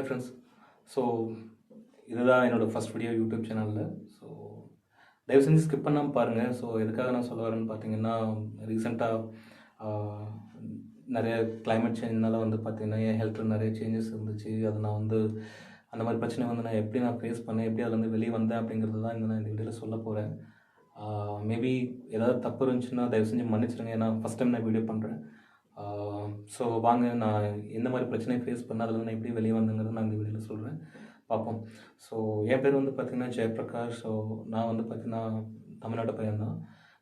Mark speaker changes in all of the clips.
Speaker 1: Hi friends. So இதுதான் என்னோடய first video YouTube சேனலில். ஸோ தயவு செஞ்சு ஸ்கிப் பண்ணாமல் பாருங்கள். ஸோ எதுக்காக நான் சொல்ல வரேன்னு பார்த்தீங்கன்னா, ரீசெண்டாக நிறைய கிளைமேட் சேஞ்ச்னால வந்து பார்த்திங்கன்னா என் ஹெல்த்தில் நிறைய சேஞ்சஸ் இருந்துச்சு. அது நான் வந்து அந்த மாதிரி பிரச்சனை வந்து நான் எப்படி ஃபேஸ் பண்ணேன், எப்படி அதுலேருந்து வெளியே வந்தேன் அப்படிங்கிறது தான் நான் இந்த வீடியோவில் சொல்ல போகிறேன். மேபி ஏதாவது தப்பு இருந்துச்சுன்னா தயவு செஞ்சு மன்னிச்சிடுங்க. ஏன்னா ஃபஸ்ட் டைம் நான் வீடியோ பண்ணுறேன். ஸோ வாங்க, நான் எந்த மாதிரி பிரச்சனையை ஃபேஸ் பண்ணேன், அதில் நான் எப்படி வெளியே வந்தேங்கிறது நான் இந்த வீடியோவில் சொல்கிறேன், பார்ப்போம். ஸோ என் பேர் வந்து பார்த்திங்கன்னா ஜெயபிரகாஷ். ஸோ நான் வந்து பார்த்திங்கன்னா தமிழ்நாடு பையன் தான்.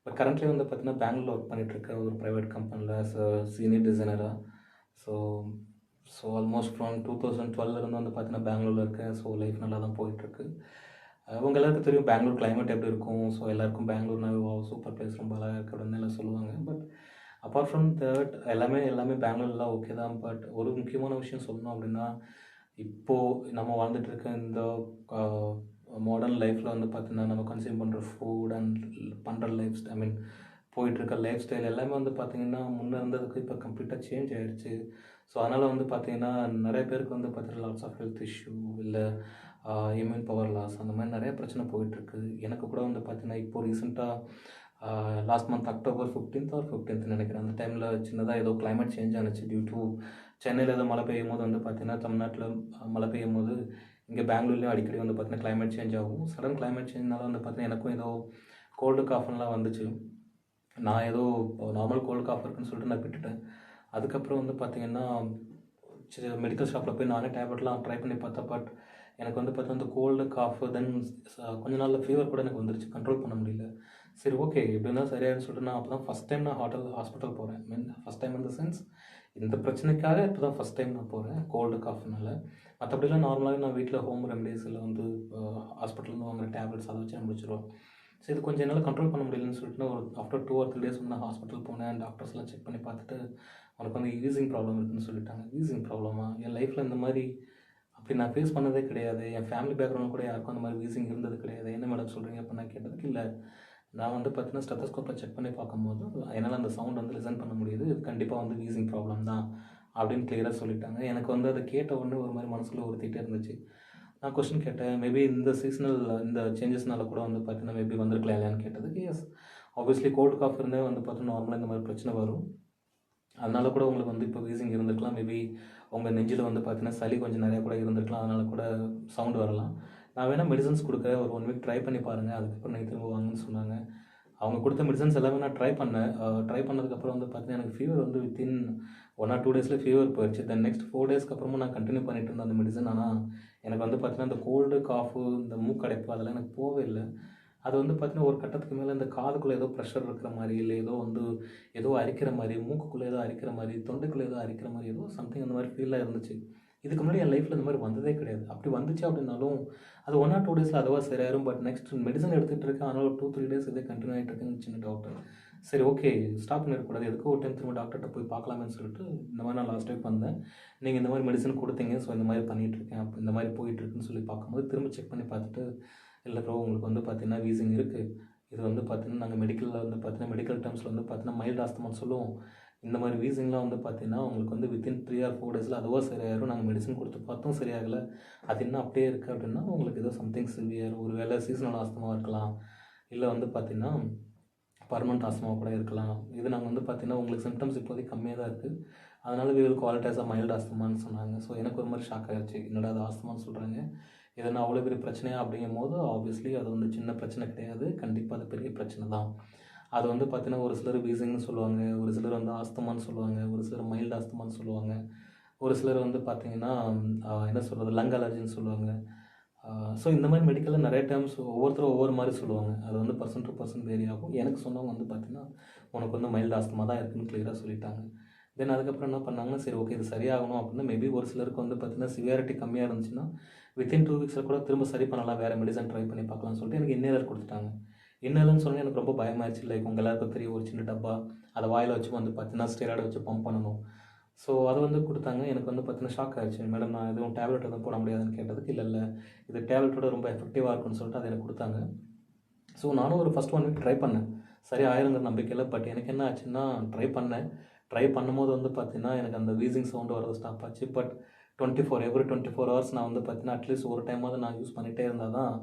Speaker 1: பட் கரண்ட்லி வந்து பார்த்திங்கன்னா பெங்களூரில் ஒர்க் பண்ணிகிட்ருக்கேன் ஒரு ப்ரைவேட் கம்பெனியில் சீனியர் டிசைனராக. ஸோ ஸோ ஆல்மோஸ்ட் ஃப்ரம் 2012 வந்து பார்த்திங்கன்னா பெங்களூரில் இருக்கேன். ஸோ லைஃப் நல்லா தான் போயிட்டுருக்கு. அவங்க எல்லாருக்கும் தெரியும் பெங்களூர் கிளைமேட் எப்படி இருக்கும். ஸோ எல்லாருக்கும் பெங்களூர்னாவே சூப்பர் பிளேஸ், ரொம்ப அழகாக இருக்குது அப்படின்னு எல்லாம் சொல்லுவாங்க. பட் அப்பார்ட் ஃப்ரம் தட் எல்லாமே பெங்களூர்லாம் ஓகே தான். பட் ஒரு முக்கியமான விஷயம் சொல்லணும் அப்படின்னா, இப்போது நம்ம வாழ்ந்துட்டுருக்க இந்த மாடர்ன் லைஃப்பில் வந்து பார்த்திங்கன்னா நம்ம கன்சியூம் பண்ணுற ஃபுட் அண்ட் பண்ணுற போயிட்டுருக்க லைஃப் ஸ்டைல் எல்லாமே வந்து பார்த்திங்கன்னா முன்னே இருந்ததுக்கு இப்போ கம்ப்ளீட்டாக சேஞ்ச் ஆகிடுச்சு. ஸோ அதனால் வந்து பார்த்திங்கன்னா நிறைய பேருக்கு வந்து பார்த்திங்கன்னா லாட்ஸ் ஆஃப் ஹெல்த் இஷ்யூ, இல்லை இம்யூன் பவர் லாஸ், அந்த மாதிரி நிறைய பிரச்சனை போயிட்டுருக்கு. எனக்கு கூட வந்து பார்த்திங்கன்னா இப்போது ரீசெண்டாக லாஸ்ட் மந்த் October 15th நினைக்கிறேன், அந்த டைமில் சின்னதாக ஏதோ கிளைமேட் சேஞ்ச் ஆனிச்சு. டியூ டு சென்னையில் ஏதோ மழை பெய்யும் போது வந்து பார்த்திங்கன்னா தமிழ்நாட்டில் மழை பெய்யும் போது இங்கே பெங்களூர்லேயும் அடிக்கடி வந்து பார்த்திங்கன்னா கிளைமேட் சேஞ்ச் ஆகும். சடன் கிளைமேட் சேஞ்ச்னால வந்து பார்த்திங்கன்னா எனக்கும் ஏதோ கோல்டு காஃப்லாம் வந்துச்சு. நான் ஏதோ நார்மல் கோல்டு காஃப் இருக்குன்னு சொல்லிட்டு நான் விட்டுட்டேன். அதுக்கப்புறம் வந்து பார்த்திங்கன்னா மெடிக்கல் ஷாப்பில் போய் நானே டேப்லெட்லாம் ட்ரை பண்ணி பார்த்தேன். பட் எனக்கு வந்து பார்த்தா அந்த கோல்டு காஃப் தென் கொஞ்ச நாளில் ஃபீவர் கூட எனக்கு வந்துருச்சு, கண்ட்ரோல் பண்ண முடியல. சரி, ஓகே, எப்படி இருந்தால் சரியாயின்னு சொல்லிட்டு நான் அப்போ தான் ஃபஸ்ட் டைம் நான் ஹாஸ்பிட்டல் போகிறேன். ஃபஸ்ட் டைம் இந்த சென்ஸ் இந்த பிரச்சனைக்காக இப்போ தான் ஃபஸ்ட் டைம் நான் போகிறேன் கோல்டு காஃப்னால. மற்றபடிலாம் நார்மலாகவே நான் வீட்டில் ஹோம் ரெமடிஸில் வந்து ஹாஸ்பிட்டல்லேருந்து வாங்குற டேப்லெட்ஸ் அதை வச்சு நான் முடிச்சிடுவோம். ஸோ இது கொஞ்சம் என்னால் கண்ட்ரோல் பண்ண முடியலன்னு சொல்லிட்டு ஒரு ஆஃப்டர் 2 or 3 days வந்து நான் ஹாஸ்பிட்டல் போனேன். டாக்டர்ஸ்லாம் செக் பண்ணி பார்த்துட்டு உனக்கு வந்து வீசிங் ப்ராப்ளம் இருக்குதுன்னு சொல்லிட்டாங்க. வீசிங் ப்ராப்ளமா? என் லைஃப்பில் இந்த மாதிரி அப்படி நான் ஃபேஸ் பண்ணதே கிடையாது. என் ஃபேமிலி பேக்ரவுண்ட் கூட யாருக்கும் அந்த மாதிரி வீசிங் இருந்தது கிடையாது. என்ன மேடம் சொல்கிறீங்க அப்போ நான் கேட்டதுக்கு, இல்லை நான் வந்து பார்த்தீங்கன்னா ஸ்டெத்தஸ்கோப்பை செக் பண்ணி பார்க்கும்போது என்னால் அந்த சவுண்ட் வந்து லிசன் பண்ண முடியுது, இது கண்டிப்பாக வந்து வீசிங் ப்ராப்ளம் தான் அப்படின்னு கிளியராக சொல்லிட்டாங்க. எனக்கு வந்து அதை கேட்ட உடனே ஒரு மாதிரி மனசுக்குள்ளே உறுத்திட்டே இருந்துச்சு. நான் கொஸ்டின் கேட்டேன், மேபி இந்த சீசனல் இந்த சேஞ்சஸ்னால கூட வந்து பார்த்தீங்கன்னா மேபி வந்திருக்கலாம் இல்லையான்னு கேட்டதுக்கு, எஸ், ஆப்வியஸ்லி கோல்டு காஃப் இருந்தே வந்து பார்த்தீங்கன்னா நார்மலாக இந்த மாதிரி பிரச்சனை வரும். அதனால கூட உங்களுக்கு வந்து இப்போ வீசிங் இருந்திருக்கலாம். மேபி உங்கள் நெஞ்சில் வந்து பார்த்தீங்கன்னா சளி கொஞ்சம் நிறையா கூட இருந்திருக்கலாம், அதனால் கூட சவுண்டு வரலாம். நான் வேணால் மெடிசன்ஸ் கொடுக்குறேன், ஒரு 1 week ட்ரை பண்ணி பாருங்கள், அதுக்கப்புறம் நீங்கள் திரும்ப வாங்கன்னு சொன்னாங்க. அவங்க கொடுத்த மெடிசன்ஸ் எல்லாமே நான் ட்ரை பண்ணேன். ட்ரை பண்ணதுக்கப்புறம் வந்து பார்த்தீங்கன்னா எனக்கு ஃபீவர் வந்து வித்தின் 1 or 2 days ஃபீவர் போயிடுச்சு. தென் நெக்ஸ்ட் 4 daysக்கு அப்புறமும் நான் கண்டினியூ பண்ணிட்டு இருந்தேன் அந்த மெடிசன். ஆனால் எனக்கு வந்து பார்த்தீங்கன்னா இந்த கோல்டு காஃபு, இந்த மூக்கடைப்பு அதெல்லாம் எனக்கு போகவே இல்லை. அது வந்து பார்த்திங்கன்னா ஒரு கட்டத்துக்கு மேலே இந்த காதுக்குள்ளே ஏதோ ப்ரெஷர் இருக்கிற மாதிரி, இல்லை ஏதோ அரிக்கிற மாதிரி, மூக்குக்குள்ளே ஏதோ அரிக்கிற மாதிரி, தொண்டைக்குள்ளே ஏதோ அரிக்கிற மாதிரி, ஏதோ சம்திங் அந்த மாதிரி ஃபீலாக இருந்துச்சு. இதுக்கு முன்னாடி என் லைஃப்பில் இந்த மாதிரி வந்ததே கிடையாது. அப்படி வந்துச்சு அப்படின்னாலும் அது 1 or 2 days அதுவாக சரியாயிரும். பட் நெக்ஸ்ட் மெடிசன் எடுத்துகிட்டு இருக்கேன், அதனால் ஒரு 2-3 days இதே கண்டினியூ ஆகிட்டு இருக்குன்னு சின்ன டாக்டர். சரி, ஓகே, ஸ்டாப் பண்ணிடக்கூடாது, எதுக்கும் ஒரு டைம் திரும்ப டாக்டர்கிட்ட போய் பார்க்கலாமேன்னு சொல்லிட்டு இந்த மாதிரி நான் லாஸ்ட் டைம் வந்தேன். நீங்கள் இந்த மாதிரி மெடிசன் கொடுத்தீங்க, ஸோ இந்த மாதிரி பண்ணிகிட்ருக்கேன், அப்போ இந்த மாதிரி போயிட்டுருக்குன்னு சொல்லி பார்க்கும்போது திரும்ப செக் பண்ணி பார்த்துட்டு, இல்லை ப்ரோ, உங்களுக்கு வந்து பார்த்தீங்கன்னா வீசிங் இருக்குது. இது வந்து பார்த்தீங்கன்னா நாங்கள் மெடிக்கலில் வந்து பார்த்தீங்கன்னா மெடிக்கல் டேர்ம்ஸில் வந்து பார்த்தீங்கன்னா மைல்டு ஆஸ்துமான்னு சொல்லுவோம். இந்த மாதிரி வீசிங்லாம் வந்து பார்த்தீங்கன்னா உங்களுக்கு வந்து வித்தின் 3 or 4 days அதுவாக சரியாயிரும். நாங்கள் மெடிசன் கொடுத்து பார்த்தோம் சரியாகலை, அது இன்னும் அப்படியே இருக்குது அப்படின்னா உங்களுக்கு ஏதோ சம்திங் சிவியர், ஒரு வேளை சீசனல் ஆஸ்துமாவாக இருக்கலாம், இல்லை வந்து பார்த்தீங்கன்னா பர்மனெண்ட் ஆஸ்துமாவாக கூட இருக்கலாம். இது நாங்கள் வந்து பார்த்தீங்கன்னா உங்களுக்கு சிம்டம்ஸ் இப்போதைக்கு கம்மியாக தான் இருக்குது, அதனால் we will call it as a mild ஆஸ்துமான்னு சொன்னாங்க. ஸோ எனக்கு ஒரு மாதிரி ஷாக் ஆகிடுச்சு, என்னடா அது ஆஸ்துமான்னு சொல்கிறாங்க, எதனா அவ்வளோ பெரிய பிரச்சனையா அப்படிங்கும் போது ஆப்வியஸ்லி அது வந்து சின்ன பிரச்சனை கிடையாது, கண்டிப்பாக அது பெரிய பிரச்சனை தான். அது வந்து பார்த்தீங்கன்னா ஒரு சிலர் வீசிங்னு சொல்லுவாங்க, ஒரு சிலர் வந்து ஆஸ்துமான்னு சொல்லுவாங்க, ஒரு சிலர் மைல்டு ஆஸ்துமான்னு சொல்லுவாங்க, ஒரு சிலர் வந்து பார்த்தீங்கன்னா என்ன சொல்கிறது லங் அலர்ஜின்னு சொல்லுவாங்க. ஸோ இந்த மாதிரி மெடிக்கலில் நிறைய டைம்ஸ் ஒவ்வொருத்தரும் ஒவ்வொரு மாதிரி சொல்லுவாங்க. அது வந்து பர்சன் டு பர்சன் வேரி ஆகும். எனக்கு சொன்னவங்க வந்து பார்த்தீங்கன்னா உனக்கு வந்து மைல்டு ஆஸ்துமா தான் இருக்குன்னு கிளியராக சொல்லிட்டாங்க. தென் அதுக்கப்புறம் என்ன பண்ணாங்கன்னா, சரி ஓகே இது சரியாகணும் அப்படின்னா மேபி ஒரு சிலருக்கு வந்து பார்த்தீங்கன்னா சிவியாரிட்டி கம்மியாக இருந்துச்சுன்னா வித்தின் 2 weeks கூட திரும்ப சரி பண்ணலாம், வேறு மெடிசன் ட்ரை பண்ணி பார்க்கலாம்னு சொல்லிட்டு எனக்கு இன்னேலர் கொடுத்துட்டாங்க. இன்னேலர்னு சொன்னால் எனக்கு ரொம்ப பயமாகிடுச்சு. லைக் உங்கள் எல்லாருக்கும் தெரியும், ஒரு சின்ன டப்பா, அதை வாயில் வச்சு வந்து பார்த்தீங்கன்னா ஸ்டெராய்டை வச்சு பம்ப் பண்ணணும். ஸோ அது வந்து கொடுத்தாங்க. எனக்கு வந்து பார்த்தீங்கன்னா ஷாக் ஆகிடுச்சு. மேடம், நான் எதுவும் டேப்லெட் எதுவும் போட முடியாதுன்னு கேட்டதுக்கு, இல்லை இது டேப்லெட்டோட ரொம்ப எஃபெக்டிவாக இருக்குன்னு சொல்லிட்டு அதை எனக்கு கொடுத்தாங்க. ஸோ நானும் ஒரு ஃபஸ்ட் 1 week ட்ரை பண்ணேன், சரி ஆயிருங்கிற நம்பிக்கையில். பட் எனக்கு என்ன ஆச்சுன்னா ட்ரை பண்ணும்போது வந்து பார்த்தீங்கன்னா எனக்கு அந்த வீசிங் சவுண்டு வரது ஸ்டாப் ஆச்சு. பட் எவ்ரி 24 ஹவர்ஸ் நான் வந்து பார்த்தீங்கன்னா அட்லீஸ்ட் ஒரு டைமாவது நான் யூஸ் பண்ணிகிட்டே இருந்தால் தான்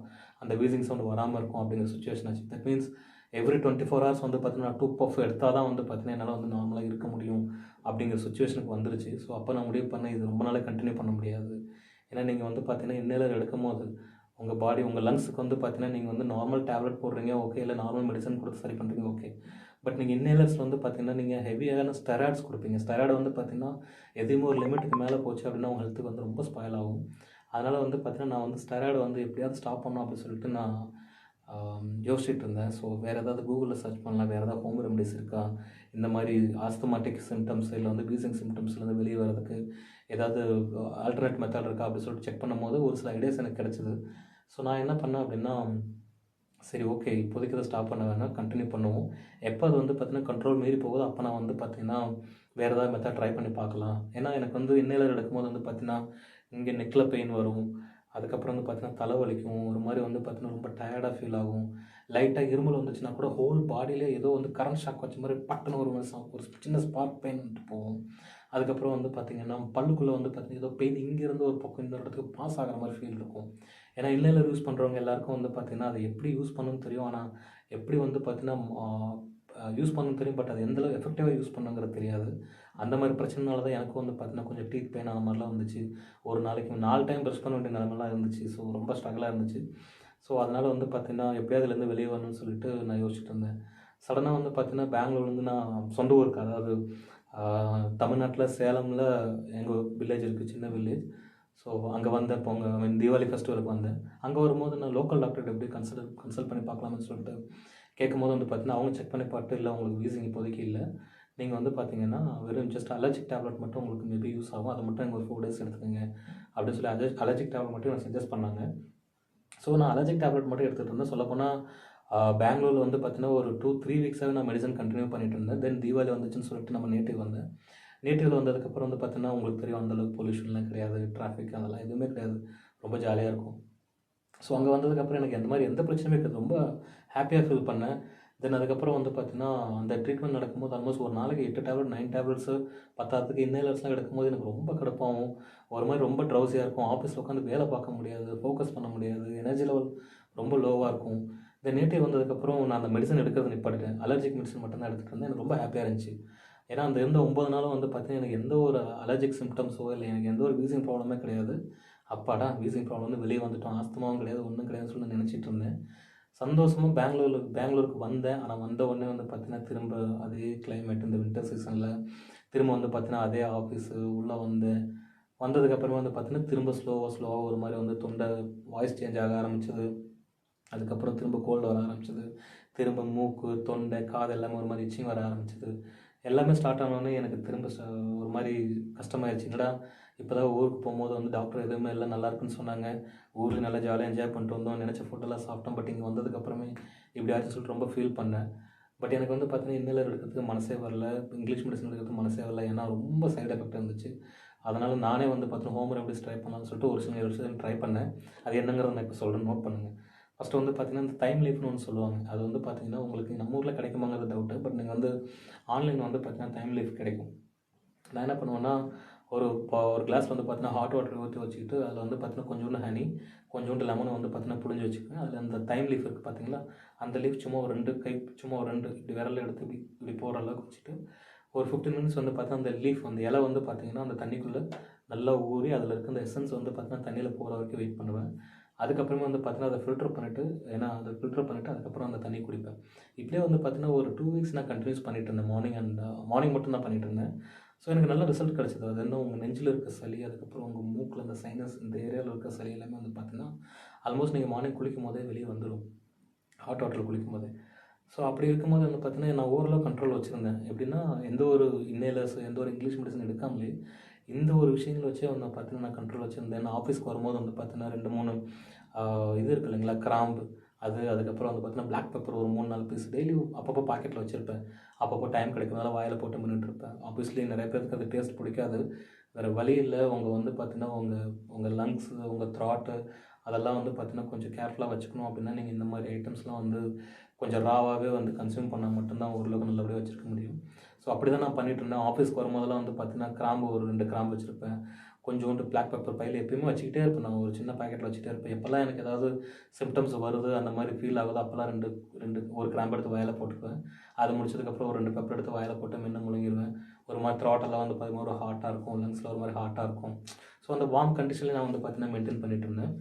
Speaker 1: அந்த வீசிங் சவுண்ட் வராமல் இருக்கும் அப்படிங்கிற சுச்சுவேஷன் ஆச்சு. தட் மீன்ஸ் எவ்ரி 24 ஹவர்ஸ் வந்து பார்த்தீங்கன்னா 2 பஃப் எடுத்தால் தான் வந்து பார்த்தீங்கன்னா என்னால் வந்து நார்மலாக இருக்க முடியும் அப்படிங்கிற சுச்சுவேஷனுக்கு வந்துருச்சு. ஸோ அப்போ நான் முடிவு பண்ணேன், இது ரொம்ப நாளாக கண்டினியூ பண்ண முடியாது. ஏன்னா நீங்கள் வந்து பார்த்தீங்கன்னா இன்னேலர் எடுக்கும்போது உங்கள் பாடி உங்கள் லங்ஸுக்கு வந்து பார்த்தீங்கன்னா நீங்கள் வந்து நார்மல் டேப்லெட் போடுறீங்க ஓகே, இல்லை நார்மல் மெடிசன் கொடுத்து சரி பண்ணுறீங்க ஓகே. பட் நீங்கள் இன்னேலர்ஸ் வந்து பார்த்தீங்கன்னா நீங்கள் ஹெவியான ஸ்டெராய்ட்ஸ் கொடுப்பீங்க. ஸ்டெராய்டு வந்து பார்த்தீங்கன்னா எதையுமே ஒரு லிமிட்டுக்கு மேலே போச்சு அப்படின்னா உங்கள் ஹெல்த்துக்கு வந்து ரொம்ப ஸ்பாயில் ஆகும். அதனால் வந்து பார்த்தீங்கன்னா நான் வந்து ஸ்டெராய்டு வந்து எப்படியாவது ஸ்டாப் பண்ணணும் அப்படின்னு சொல்லிட்டு நான் யோசிச்சுட்டு இருந்தேன். ஸோ வேறு ஏதாவது கூகுளில் சர்ச் பண்ணலாம், வேறு ஏதாவது ஹோம் ரெமடிஸ் இருக்கா, இந்த மாதிரி ஆஸ்தமாட்டிக் சிம்டம்ஸ் இல்லை வந்து வீசிங் சிம்டம்ஸ்லேருந்து வெளியே வரதுக்கு ஏதாவது ஆல்டர்னேட் மெத்தட் இருக்கா அப்படின்னு சொல்லிட்டு செக் பண்ணும்போது ஒரு சில ஐடியாஸ் எனக்கு கிடச்சிது. ஸோ நான் என்ன பண்ணேன் அப்படின்னா, சரி ஓகே இப்போதைக்கு இதை ஸ்டாப் பண்ண வேணாம், கண்டினியூ பண்ணுவோம். எப்போ அது வந்து பார்த்தீங்கன்னா கண்ட்ரோல் மீறி போகுதோ அப்போ நான் வந்து பார்த்தீங்கன்னா வேறு ஏதாவது மெத்தட் ட்ரை பண்ணி பார்க்கலாம். ஏன்னா எனக்கு வந்து இன்னேலர் எடுக்கும்போது வந்து பார்த்தீங்கன்னா இங்கே நெக்கில் பெயின் வரும், அதுக்கப்புறம் வந்து பார்த்தீங்கன்னா தலை வலிக்கும், ஒரு மாதிரி வந்து பார்த்தீங்கன்னா ரொம்ப டயர்டாக ஃபீல் ஆகும். லைட்டாக இருமல் வந்துச்சுன்னா கூட ஹோல் பாடியிலே ஏதோ வந்து கரண்ட் ஷாக் வச்ச மாதிரி பட்டுன்னு ஒரு சின்ன ஸ்பார்க் பெயின் வந்துட்டு போகும். அதுக்கப்புறம் வந்து பார்த்திங்கன்னா பல்லுக்குள்ளே வந்து பார்த்திங்கன்னா ஏதோ பெயின் இங்கேருந்து ஒரு பக்கம் இந்த இடத்துக்கு பாஸ் ஆகிற மாதிரி ஃபீல் இருக்கும். ஏன்னா இன்னேலர் யூஸ் பண்ணுறவங்க எல்லாருக்கும் வந்து பார்த்திங்கன்னா அதை எப்படி யூஸ் பண்ணணும்னு தெரியும். ஆனால் எப்படி வந்து பார்த்திங்கன்னா யூஸ் பண்ணணும்னு தெரியும், பட் அது எந்தளவு எஃபெக்டிவாக யூஸ் பண்ணுங்கிறது தெரியாது. அந்த மாதிரி பிரச்சனைனால தான் எனக்கும் வந்து பார்த்திங்கன்னா கொஞ்சம் டீத் பெயின் அந்த மாதிரிலாம் வந்துச்சு. ஒரு நாளைக்கு 4 டைம் ப்ரஷ் பண்ண வேண்டிய நிலமெல்லாம் இருந்துச்சு. ஸோ ரொம்ப ஸ்ட்ரகிளாக இருந்துச்சு. ஸோ அதனால் வந்து பார்த்திங்கன்னா எப்படியாவது இதுலேருந்து வெளியே வரணும்னு சொல்லிட்டு நான் யோசிச்சுட்டு இருந்தேன். சடனாக வந்து பார்த்திங்கன்னா பெங்களூர்லேருந்து நான் சொந்த ஊருக்கு, அதாவது தமிழ்நாட்டில் சேலமில் எங்கள் வில்லேஜ் இருக்குது, சின்ன வில்லேஜ். ஸோ அங்கே வந்தேன். தீபாவளி ஃபெஸ்டிவலுக்கு வந்தேன். அங்கே வரும்போது நான் லோக்கல் டாக்டர்கிட்ட எப்படி கன்சல்ட் பண்ணி பார்க்கலாம்னு சொல்லிட்டு கேட்கும்போது வந்து பார்த்தீங்கன்னா அவங்க செக் பண்ணி பார்த்துட்டு, இல்லை உங்களுக்கு வீசிங் இப்போதைக்கு இல்லை, நீங்கள் வந்து பார்த்தீங்கன்னா வெறும் ஜஸ்ட் அலர்ஜிக் டேப்லெட் மட்டும் உங்களுக்கு மேபி யூஸ் ஆகும், அதை மட்டும் ஒரு 4 டேஸ் எடுத்துக்கோங்க அப்படின்னு சொல்லி அலர்ஜிக் டேப்லெட் மட்டும் எனக்கு சஜஸ்ட் பண்ணாங்க. ஸோ நான் அலர்ஜிக் டேப்லெட் மட்டும் எடுத்துகிட்டு இருந்தேன். சொல்லப்போனால் பெங்களூரில் வந்து பார்த்தீங்கன்னா ஒரு 2-3 வீக்ஸாகவே நான் மெடிசன் கண்டினியூ பண்ணிட்டு இருந்தேன். தென் தீபாவளி வந்துச்சுன்னு சொல்லிட்டு நம்ம நேட்டிவ் வந்தேன். நேட்டிவில் வந்ததுக்கப்புறம் வந்து பார்த்தீங்கன்னா உங்களுக்கு தெரியும் அந்தளவுக்கு பொல்யூஷன்லாம் கிடையாது, டிராஃபிக் அதெல்லாம் எதுவுமே கிடையாது, ரொம்ப ஜாலியாக இருக்கும். ஸோ அங்கே வந்ததுக்கப்புறம் எனக்கு எந்த பிரச்சனையுமே இருக்காது, ரொம்ப ஹாப்பியாக ஃபீல் பண்ணேன். தென் அதுக்கப்புறம் வந்து பார்த்தீங்கன்னா அந்த ட்ரீட்மெண்ட் நடக்கும்போது ஆல்மோஸ்ட் ஒரு நாளைக்கு 8 டேப்லெட் 9 டேப்லெட்ஸு பத்தாததுக்கு இன்னேலர்ஸ்லாம் எடுக்கும்போது எனக்கு ரொம்ப கடுப்பாகும், ஒரு மாதிரி ரொம்ப ட்ரௌசியாக இருக்கும். ஆஃபீஸில் உட்காந்து வேலை பார்க்க முடியாது, ஃபோக்கஸ் பண்ண முடியாது, எனர்ஜி லெவல் ரொம்ப லோவாக இருக்கும். இந்த நேட்டிவ் வந்ததுக்கப்புறம் நான் அந்த மெடிசன் எடுக்கிறது நிப்பாட்டிட்டேன். அலர்ஜிக் மெடிசன் மட்டும் தான் எடுத்துகிட்டு இருந்தேன். எனக்கு ரொம்ப ஹாப்பியாக இருந்துச்சு. ஏன்னா அந்த இருந்த 9 நாளும் வந்து பார்த்தீங்கன்னா எனக்கு எந்த ஒரு அலர்ஜிக் சிம்டம்ஸோ இல்லை எனக்கு எந்த ஒரு வீசிங் ப்ராப்ளமே கிடையாது. அப்பாடா வீசிங் ப்ராப்ளம் வந்து வெளியே வந்துட்டோம், ஆஸ்துமாவும் கிடையாது, ஒன்றும் கிடையாதுன்னு சொல்லி நினச்சிட்டு இருந்தேன். சந்தோஷமாக பெங்களூருக்கு வந்தேன். ஆனால் வந்த உடனே வந்து பார்த்தீங்கன்னா திரும்ப அதே கிளைமேட், இந்த வின்டர் சீசனில் திரும்ப வந்து பார்த்தீங்கன்னா அதே ஆஃபீஸு உள்ளே வந்ததுக்கப்புறமா வந்து பார்த்தீங்கன்னா திரும்ப ஸ்லோவாக ஒரு மாதிரி வந்து தொண்டை வாய்ஸ் சேஞ்ச் ஆக ஆரம்பிச்சது. அதுக்கப்புறம் திரும்ப கோல்டு வர ஆரம்பிச்சது. திரும்ப மூக்கு, தொண்டை, காது எல்லாமே ஒரு மாதிரி இச்சிங் வர ஆரம்பிச்சது. எல்லாமே ஸ்டார்ட் ஆனோடனே எனக்கு திரும்ப ஒரு மாதிரி கஷ்டமாயிருச்சு. என்னடா இப்போ தான் ஊருக்கு போகும்போது வந்து டாக்டர் எதுவுமே இல்லை, நல்லா இருக்குன்னு சொன்னாங்க, ஊரில் நல்லா ஜாலியாக என்ஜாய் பண்ணிட்டு வந்தோம், நினச்ச ஃபுட்டெல்லாம் சாப்பிட்டோம், பட் இங்கே வந்ததுக்கப்புறமே இப்படி ஆச்சுன்னு சொல்லிட்டு ரொம்ப ஃபீல் பண்ணேன். பட் எனக்கு வந்து பார்த்தீங்கன்னா இன்னேலர் எடுக்கிறதுக்கு மனசே வரல, இங்கிலீஷ் மெடிசன் எடுக்கிறதுக்கு மனசே வரல. ஏன்னா ரொம்ப சைடு எஃபெக்ட் இருந்துச்சு. அதனால் நானே வந்து பார்த்தீங்கன்னா ஹோம் ரெமடிஸ் ட்ரை பண்ணலாம்னு சொல்லிட்டு ஒரு சில விஷயம் ட்ரை பண்ணேன். அது என்னங்கிறத நான் இப்போ சொல்கிறேன், நோட் பண்ணுங்கள். ஃபஸ்ட்டு வந்து பார்த்தீங்கன்னா இந்த டைம் லீஃப்னு ஒன்று சொல்லுவாங்க. அது வந்து பார்த்தீங்கன்னா உங்களுக்கு நம்ம ஊரில் கிடைக்குமாங்கிறது டவுட்டு. பட் நீங்கள் வந்து ஆன்லைனில் வந்து பார்த்தீங்கன்னா டைம் லீஃப் கிடைக்கும். நான் என்ன பண்ணுவேன்னா ஒரு கிளாஸ் வந்து பார்த்தீங்கன்னா ஹாட் வாட்டர் ஊற்றி வச்சுக்கிட்டு அதில் வந்து பார்த்தீங்கன்னா கொஞ்சோண்டு ஹனி, கொஞ்சோண்டு லெமனை வந்து பார்த்தீங்கன்னா புழிஞ்சு வச்சுக்குவேன். அதில் அந்த டைம் லீஃப் இருக்குது பார்த்தீங்களா, அந்த லீஃப் சும்மா ஒரு 2 கை, சும்மா ஒரு 2 இப்படி விரல் எடுத்து இப்படி போகிற அளவுக்கு வச்சுட்டு ஒரு 15 மினிட்ஸ் வந்து பார்த்தீங்கன்னா அந்த லீஃப் அந்த இலை வந்து பார்த்தீங்கன்னா அந்த தண்ணிக்குள்ளே நல்லா ஊறி அதில் இருக்க அந்த எசன்ஸ் வந்து பார்த்தீங்கன்னா தண்ணியில் போகிற வரைக்கும் வெயிட் பண்ணுவேன். அதுக்கப்புறமா வந்து பார்த்தீங்கன்னா அதை ஃபில்டர் பண்ணிவிட்டு, ஏன்னா அதை ஃபில்டர் பண்ணிவிட்டு அதுக்கப்புறம் அந்த தண்ணி குடிப்பேன். இப்படியே வந்து பார்த்தீங்கன்னா ஒரு 2 வீக்ஸ் நான் கண்டினியூஸ் பண்ணிகிட்டு இருந்தேன். மார்னிங் மட்டும் தான் பண்ணிகிட்டு இருந்தேன். ஸோ எனக்கு நல்ல ரிசல்ட் கிடச்சிது. அது என்ன உங்கள் நெஞ்சில் இருக்க சளி, அதுக்கப்புறம் உங்கள் மூக்கில் அந்த சைனஸ் இந்த ஏரியாவில் இருக்க சளி எல்லாமே வந்து பார்த்தீங்கன்னா ஆல்மோஸ்ட் நீங்கள் மார்னிங் குளிக்கும் போதே வெளியே வந்துடும், ஹாட் வாட்டரில் குளிக்கும் போதே. ஸோ அப்படி இருக்கும்போது வந்து பார்த்தீங்கன்னா நான் ஓரளவு கண்ட்ரோல் வச்சுருந்தேன். எப்படின்னா எந்த ஒரு இன்னேலர்ஸ், எந்த ஒரு இங்கிலீஷ் மெடிசன் எடுக்காமலே இந்த ஒரு விஷயங்கள் வச்சே வந்து பார்த்தீங்கன்னா நான் கண்ட்ரோல் வச்சுருந்தேன். நான் ஆஃபீஸ்க்கு வரும்போது வந்து பார்த்தீங்கன்னா 2, 3 இது இருக்குது இல்லைங்களா, கிராம்பு, அதுக்கப்புறம் வந்து பார்த்தீங்கன்னா பிளாக் பெப்பர் ஒரு 3-4 பீஸ் டெய்லி அப்பப்போ பாக்கெட்டில் வச்சுருப்பேன். அப்பப்போ டைம் கிடைக்கிறதால வாயில் போட்டு மின்னுட்டுருப்பேன். ஆப்வியஸ்லி நிறைய பேருக்கு அது டேஸ்ட் பிடிக்காது. வேறு வழி இல்லை. வந்து பார்த்தீங்கன்னா உங்கள் லங்ஸு, உங்கள் த்ராட்டு அதெல்லாம் வந்து பார்த்தீங்கன்னா கொஞ்சம் கேர்ஃபுல்லாக வச்சுக்கணும். அப்படின்னா நீங்கள் இந்த மாதிரி ஐட்டம்ஸ்லாம் வந்து கொஞ்சம் ராவாகவே வந்து கன்சியூம் பண்ணால் மட்டும்தான் ஓரளவுக்கு நல்லபடியாக வச்சுருக்க முடியும். ஸோ அப்படி தான் நான் பண்ணிகிட்டு இருந்தேன். ஆஃபீஸ்க்கு வரும்போதெல்லாம் வந்து பார்த்தீங்கன்னா கிராம்பு ஒரு 2 கிராம்பு வச்சுருப்பேன், கொஞ்சோண்டு பிளாக் பெப்பர் பையில் எப்பயுமே வச்சுக்கிட்டே இருப்பேன். நான் ஒரு சின்ன பாக்கெட்டில் வச்சுட்டே இருப்பேன். எப்போல்லாம் எனக்கு ஏதாவது சிம்டம்ஸ் வருது அந்த மாதிரி ஃபீல் ஆகுது அப்போல்லாம் ஒரு கிராம்பு எடுத்து வாயில் போட்டுக்குவேன். அது முடிச்சதுக்கப்புறம் ஒரு 2 பெப்பர் எடுத்து வாயில் போட்டு மென்று முழுங்கிடுவேன். ஒரு மாதிரி த்ராட்டெல்லாம் வந்து பார்த்திங்கன்னா ஒரு ஹாட்டாக இருக்கும், லங்ஸில் ஒரு மாதிரி ஹாட்டாக இருக்கும். ஸோ அந்த வார்ம் கண்டிஷனில் நான் வந்து பார்த்திங்கன்னா மெயின்டைன் பண்ணிட்டு இருந்தேன்.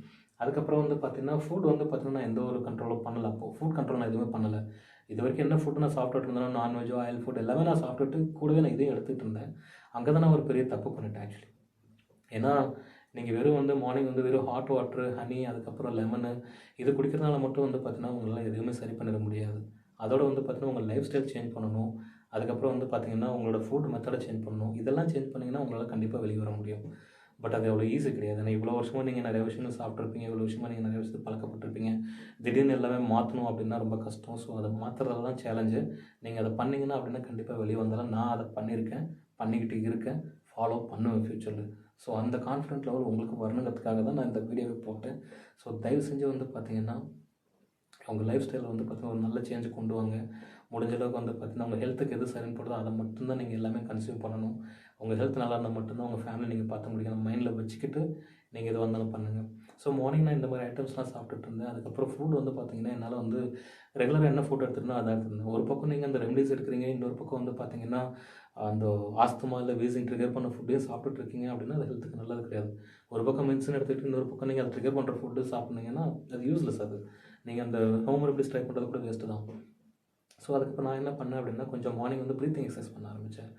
Speaker 1: அதுக்கப்புறம் வந்து பார்த்திங்கன்னா ஃபுட் வந்து பார்த்திங்கன்னா நான் எந்த ஒரு கண்ட்ரோலும் பண்ணலை. அப்போது ஃபுட் கண்ட்ரோல் நான் எதுவுமே பண்ணலை. இது வரைக்கும் என்ன ஃபுட்டு நான் சாப்பிட்டுட்டு இருந்தேனோ நான்வெஜ்ஜோ ஆயில் ஃபுட் எல்லாமே நான் சாப்பிட்டுட்டு கூடவே நான் இதையும் எடுத்துகிட்டு இருந்தேன். அங்கே தான் நான் ஒரு பெரிய தப்பு பண்ணிட்டேன் ஆக்சுவலி. ஏன்னா நீங்கள் வெறும் வந்து மார்னிங் வந்து வெறும் ஹாட் வாட்ரு, ஹனி, அதுக்கப்புறம் லெமனு இது குடிக்கிறதுனால மட்டும் வந்து பார்த்திங்கன்னா உங்களால் எதுவுமே சரி பண்ணிட முடியாது. அதோட வந்து பார்த்திங்கன்னா உங்கள் லைஃப் ஸ்டைல் சேஞ்ச் பண்ணணும். அதுக்கப்புறம் வந்து பார்த்திங்கன்னா உங்களோட ஃபுட் மெத்தடை சேஞ்ச் பண்ணணும். இதெல்லாம் சேஞ்ச் பண்ணிங்கன்னா உங்களால் கண்டிப்பாக வெளியே வர முடியும். பட் அது அவ்வளோ ஈஸி கிடையாது. ஏன்னா இவ்வளோ வருஷமாக நீங்கள் நிறைய விஷயங்கள் சாப்பிட்ருப்பீங்க, இவ்வளோ விஷயமாக நீங்கள் நிறைய விஷயத்துக்கு பழக்கப்பட்டிருப்பீங்க. திடீர்னு எல்லாமே மாற்றணும் அப்படின்னா ரொம்ப கஷ்டம். ஸோ அதை மாற்றுறதுல தான் சேலஞ்சு. நீங்கள் அதை பண்ணிங்கன்னா அப்படின்னா கண்டிப்பாக வெளியே வந்தாலும் நான் அதை பண்ணியிருக்கேன், பண்ணிக்கிட்டு இருக்கேன், ஃபாலோ பண்ணுவேன் ஃப்யூச்சரில். ஸோ அந்த கான்ஃபிடென்ட் லெவல் உங்களுக்கு வரணுங்கிறதுக்காக தான் நான் இந்த வீடியோவை போட்டேன். ஸோ தயவு செஞ்சு வந்து பார்த்திங்கன்னா உங்கள் லைஃப் ஸ்டைலில் வந்து பார்த்திங்கன்னா ஒரு நல்ல சேஞ்சு கொண்டு வாங்க. முடிஞ்ச அளவுக்கு வந்து பார்த்திங்கன்னா உங்கள் ஹெல்த்துக்கு எது சரின்னு போடுதோ அதை மட்டும்தான் நீங்கள் எல்லாமே கன்சியூம் பண்ணணும். உங்கள் ஹெல்த் நல்லா இருந்தால் மட்டும்தான் உங்கள் ஃபேமிலி நீங்கள் பார்த்த முடியும். மைண்டில் வச்சுக்கிட்டு நீங்கள் எது வந்தாலும் பண்ணுங்கள். ஸோ மார்னிங் நான் இந்த மாதிரி ஐட்டம்ஸ்லாம் சாப்பிட்டுட்டு இருந்தேன். அதுக்கப்புறம் ஃபுட் வந்து பார்த்திங்கன்னா என்னால் வந்து ரெகுலராக என்ன ஃபுட் எடுத்துருந்தோம் அதான் எடுத்துருந்தேன். ஒரு பக்கம் நீங்கள் அந்த ரெமடிஸ் எடுக்கிறீங்க, இன்னொரு பக்கம் வந்து பார்த்திங்கன்னா அந்த ஆஸ்துமா இல்லை வீசிங் ட்ரிகர் பண்ண ஃபுட்டையும் சாப்பிட்டுட்டு இருக்கீங்க அப்படின்னா அது ஹெல்த்துக்கு நல்லது கிடையாது. ஒரு பக்கம் மெடிசன் எடுத்துகிட்டு இன்னொரு பக்கம் நீங்கள் அதை ட்ரிகர் பண்ணுற ஃபுட்டு சாப்பிட்னீங்கன்னா அது யூஸ்லெஸ். அது நீங்கள் அந்த ஹோம் ரெமடிஸ் ட்ரை பண்ணுறது கூட வேஸ்ட்டு தான். ஸோ அதுக்கு நான் என்ன பண்ணேன் அப்படின்னா கொஞ்சம் மார்னிங் வந்து ப்ரீத்திங் எக்ஸசைஸ் பண்ண ஆரம்பித்தேன்.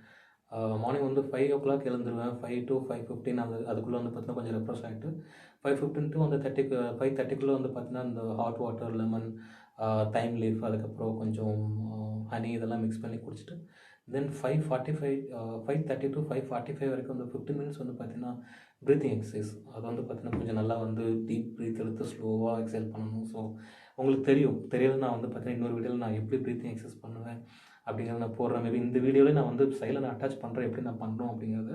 Speaker 1: மார்னிங் வந்து 5 o'clock எழுந்துருவேன். 5 to 5:15 அதுக்குள்ளே வந்து பார்த்தீங்கன்னா கொஞ்சம் ரெஃப்ரெஷ் ஆகிட்டு 5:15 to அந்த 5:30க்குள்ளே வந்து பார்த்தீங்கன்னா இந்த ஹாட் வாட்டர், லெமன், தைம் லீஃப், அதுக்கப்புறம் கொஞ்சம் ஹனி இதெல்லாம் மிக்ஸ் பண்ணி குடிச்சிட்டு தென் 5:30 to 5:45 வரைக்கும் வந்து 15 மினிட்ஸ் வந்து பார்த்தீங்கன்னா ப்ரீத்திங் எக்ஸசைஸ். அது வந்து பார்த்தீங்கன்னா கொஞ்சம் நல்லா வந்து டீப் ப்ரீத் எடுத்து ஸ்லோவாக எக்ஸைல் பண்ணணும். ஸோ உங்களுக்கு தெரியல நான் வந்து பார்த்தீங்கன்னா இன்னொரு வீடியோவில் நான் எப்படி ப்ரீத்திங் எக்ஸசைஸ் பண்ணுவேன் அப்படிங்கிறத நான் போடுறேன். மேபி இந்த வீடியோவில் நான் வந்து சைடில் நான் அட்டாச் பண்ணுறேன் எப்படி நான் பண்ணுறோம் அப்படிங்கிறது.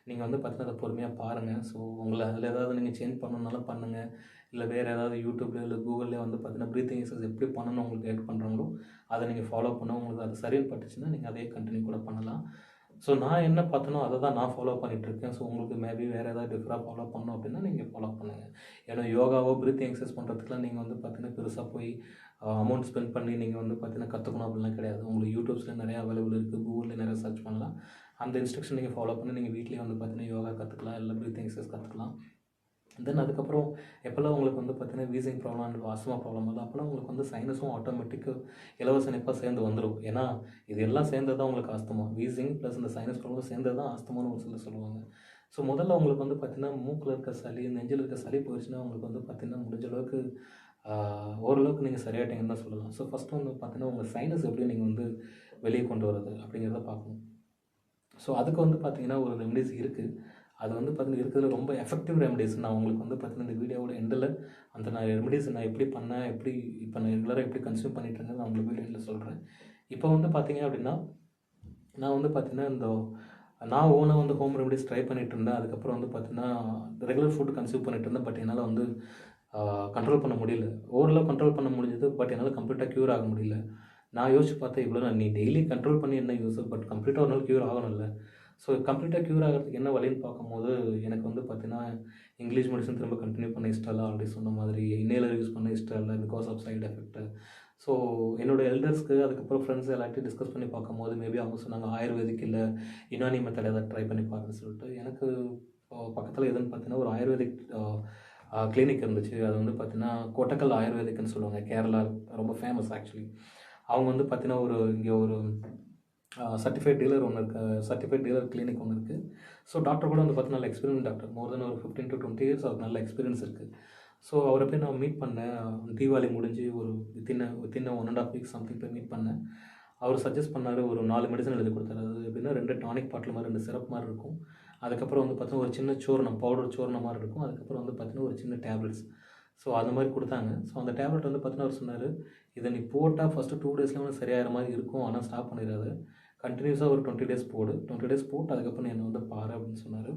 Speaker 1: நீங்கள் வந்து பார்த்தீங்கன்னா அதை பொறுமையாக பாருங்கள். ஸோ உங்களை அதில் ஏதாவது நீங்கள் சேஞ்ச் பண்ணணுன்னாலும் பண்ணுங்கள். இல்லை வேறு ஏதாவது யூடியூப்லேயோ இல்லை கூகுள்லேயோ வந்து பார்த்தீங்கன்னா ப்ரீத்திங் எக்ஸசைஸ் எப்படி பண்ணணும் உங்களுக்கு கைட் பண்ணுறாங்களோ அதை நீங்கள் ஃபாலோ பண்ண உங்களுக்கு அது சரின்னு பட்டுச்சுன்னா நீங்கள் அதே கண்டினியூ கூட பண்ணலாம். ஸோ நான் என்ன பார்த்தனோ அதை தான் நான் ஃபாலோ பண்ணிகிட்ருக்கேன். ஸோ உங்களுக்கு மேபி வேறு ஏதாவது டிஃப்ரெண்டாக ஃபாலோ பண்ணணும் அப்படின்னா நீங்கள் ஃபாலோ பண்ணுங்கள். ஏன்னா யோகாவோ ப்ரீத்திங் எக்ஸசைஸ் பண்ணுறதுக்குலாம் நீங்கள் வந்து பார்த்தீங்கன்னா பெருசாக போய் அமௌண்ட் ஸ்பெண்ட் பண்ணி நீங்கள் வந்து பார்த்தீங்கன்னா கற்றுக்கணும் அப்படிலாம் கிடையாது. உங்களுக்கு யூடியூப்ஸில் நிறையா அவைலபிள் இருக்குது, கூகுளில் நிறையா சர்ச் பண்ணலாம். அந்த இன்ஸ்ட்ரக்ஷன் நீங்கள் ஃபாலோ பண்ணி நீங்கள் வீட்லேயே வந்து பார்த்தீங்கன்னா யோகா கற்றுக்கலாம், இல்லை ப்ரீத்திங் எக்ஸசைஸ் கற்றுக்கலாம். தென் அதுக்கப்புறம் எப்போல்லாம் உங்களுக்கு வந்து பார்த்தீங்கன்னா wheezing problem and asthma problem வருது அப்போல்லாம் உங்களுக்கு வந்து சைனஸும் ஆட்டோமேட்டிக்காக இலவச இணைப்பாக சேர்ந்து வந்துடும். ஏன்னா இது எல்லாம் சேர்ந்தது தான் உங்களுக்கு ஆஸ்துமா. வீசிங் ப்ளஸ் இந்த சைனஸ் ப்ராப்ளம் சேர்ந்தது தான் ஆஸ்துமான்னு ஒரு சிலர் சொல்லுவாங்க. ஸோ முதல்ல உங்களுக்கு வந்து பார்த்தீங்கன்னா மூக்கில் இருக்க சளி, நெஞ்சில் இருக்க சளி போயிடுச்சுன்னா உங்களுக்கு வந்து பார்த்தீங்கன்னா முடிஞ்ச அளவுக்கு ஓரளவுக்கு நீங்கள் சரியாயிட்டீங்கன்னு தான் சொல்லலாம். ஸோ ஃபஸ்ட்டு வந்து பார்த்தீங்கன்னா உங்கள் சைனஸ் எப்படி நீங்கள் வந்து வெளியே கொண்டு வரது அப்படிங்கிறத பார்க்கணும். ஸோ அதுக்கு வந்து பார்த்தீங்கன்னா ஒரு ரெமடிஸ் இருக்குது. அது வந்து பார்த்தீங்கன்னா இருக்கிறதுல ரொம்ப எஃபெக்டிவ் ரெமடிஸ். நான் உங்களுக்கு வந்து பார்த்தீங்கன்னா இந்த வீடியோவோட எண்டில் அந்த நான் ரெமடிஸ் நான் எப்படி பண்ணேன், எப்படி இப்போ நான் ரெகுலராக எப்படி கன்சியூம் பண்ணிட்டுருக்கேன் நான் உங்களுக்கு வீடியோவில் சொல்கிறேன். இப்போ வந்து பார்த்தீங்க அப்படின்னா நான் வந்து பார்த்தீங்கன்னா நான் ஓனாக வந்து ஹோம் ரெமடிஸ் ட்ரை பண்ணிகிட்டு இருந்தேன். அதுக்கப்புறம் வந்து பார்த்தீங்கன்னா ரெகுலர் ஃபுட் கன்சியூம் பண்ணிட்டு இருந்தேன். பட் என்னால் வந்து கண்ட்ரோல் பண்ண முடியல. ஓரளவு கண்ட்ரோல் பண்ண முடிஞ்சது. பட் என்னால் கம்ப்ளீட்டாக க்யூர் ஆக முடியல. நான் யோசிச்சு பார்த்தேன் இவ்வளோ நீ டெய்லி கண்ட்ரோல் பண்ணி என்ன யூஸ், பட் கம்ப்ளீட்டாக ஒரு நாள் க்யூர் ஆகணும்ல. ஸோ கம்ப்ளீட்டாக க்யூர் ஆகிறதுக்கு என்ன வழின்னு பார்க்கும்போது எனக்கு வந்து பார்த்தீங்கன்னா இங்கிலீஷ் மெடிசன் திரும்ப கண்டினியூ பண்ண இஷ்டம் இல்லை. ஆல்ரெடி சொன்ன மாதிரி இன்னேலர் யூஸ் பண்ண இஷ்டம் இல்லை because of side effect. So என்னோடய எல்டர்ஸ்க்கு அதுக்கப்புறம் ஃப்ரெண்ட்ஸ் எல்லாத்தையும் டிஸ்கஸ் பண்ணி பார்க்கும்போது மேபி அவங்க சொன்னாங்க ஆயுர்வேதிக் இல்லை யுனானி மெத்தட் ஏதாவது ட்ரை பண்ணி பாருன்னு சொல்லிட்டு. எனக்கு பக்கத்தில் எதுன்னு பார்த்தீங்கன்னா ஒரு ஆயுர்வேதிக் கிளினிக் இருந்துச்சு. அது வந்து பார்த்தீங்கன்னா கோட்டக்கல் ஆயுர்வேதிக்னு சொல்லுவாங்க. கேரளா ரொம்ப ஃபேமஸ் ஆக்சுவலி. அவங்க வந்து பார்த்தீங்கன்னா இங்கே ஒரு சர்டிஃபைட் டீலர் கிளினிக் ஒன்று இருக்குது. ஸோ டாக்டர் கூட வந்து பார்த்தீங்கன்னா நல்ல எக்ஸ்பீரியன்ஸ் டாக்டர். மோர் தென் ஒரு 15 to 20 years அவருக்கு நல்ல எக்ஸ்பீரியன்ஸ் இருக்குது. ஸோ அவரை போய் நான் மீட் பண்ணேன். தீபாவளி முடிஞ்சு ஒரு வித்தின் 1.5 weeks சம்திங் போய் மீட் பண்ணேன். அவர் சஜஸ்ட் பண்ணார். ஒரு 4 மெடிசன் எழுதி கொடுத்தாரு. அது எப்படின்னா 2 டானிக் பாட்டில் மாதிரி 2 சிரப் மாதிரி இருக்கும். அதுக்கப்புறம் வந்து பார்த்தீங்கன்னா ஒரு சின்ன சூர்ணம், பவுடர் சூர்ணம் மாதிரி இருக்கும். அதுக்கப்புறம் வந்து பார்த்தீங்கன்னா ஒரு சின்ன டேப்லெட்ஸ். ஸோ அந்த மாதிரி கொடுத்தாங்க. ஸோ அந்த டேப்லெட் வந்து பார்த்தீங்கன்னா அவர் சொன்னார், இதை நீ போட்டால் ஃபஸ்ட்டு 2 daysல வந்து சரியாகிற மாதிரி இருக்கும். ஆனால் ஸ்டாப் பண்ணிடாது. கண்டினியூஸாக ஒரு 20 days போடு. 20 days போட்டு அதுக்கப்புறம் நீ என்னை வந்து பாரு அப்படின்னு சொன்னார்.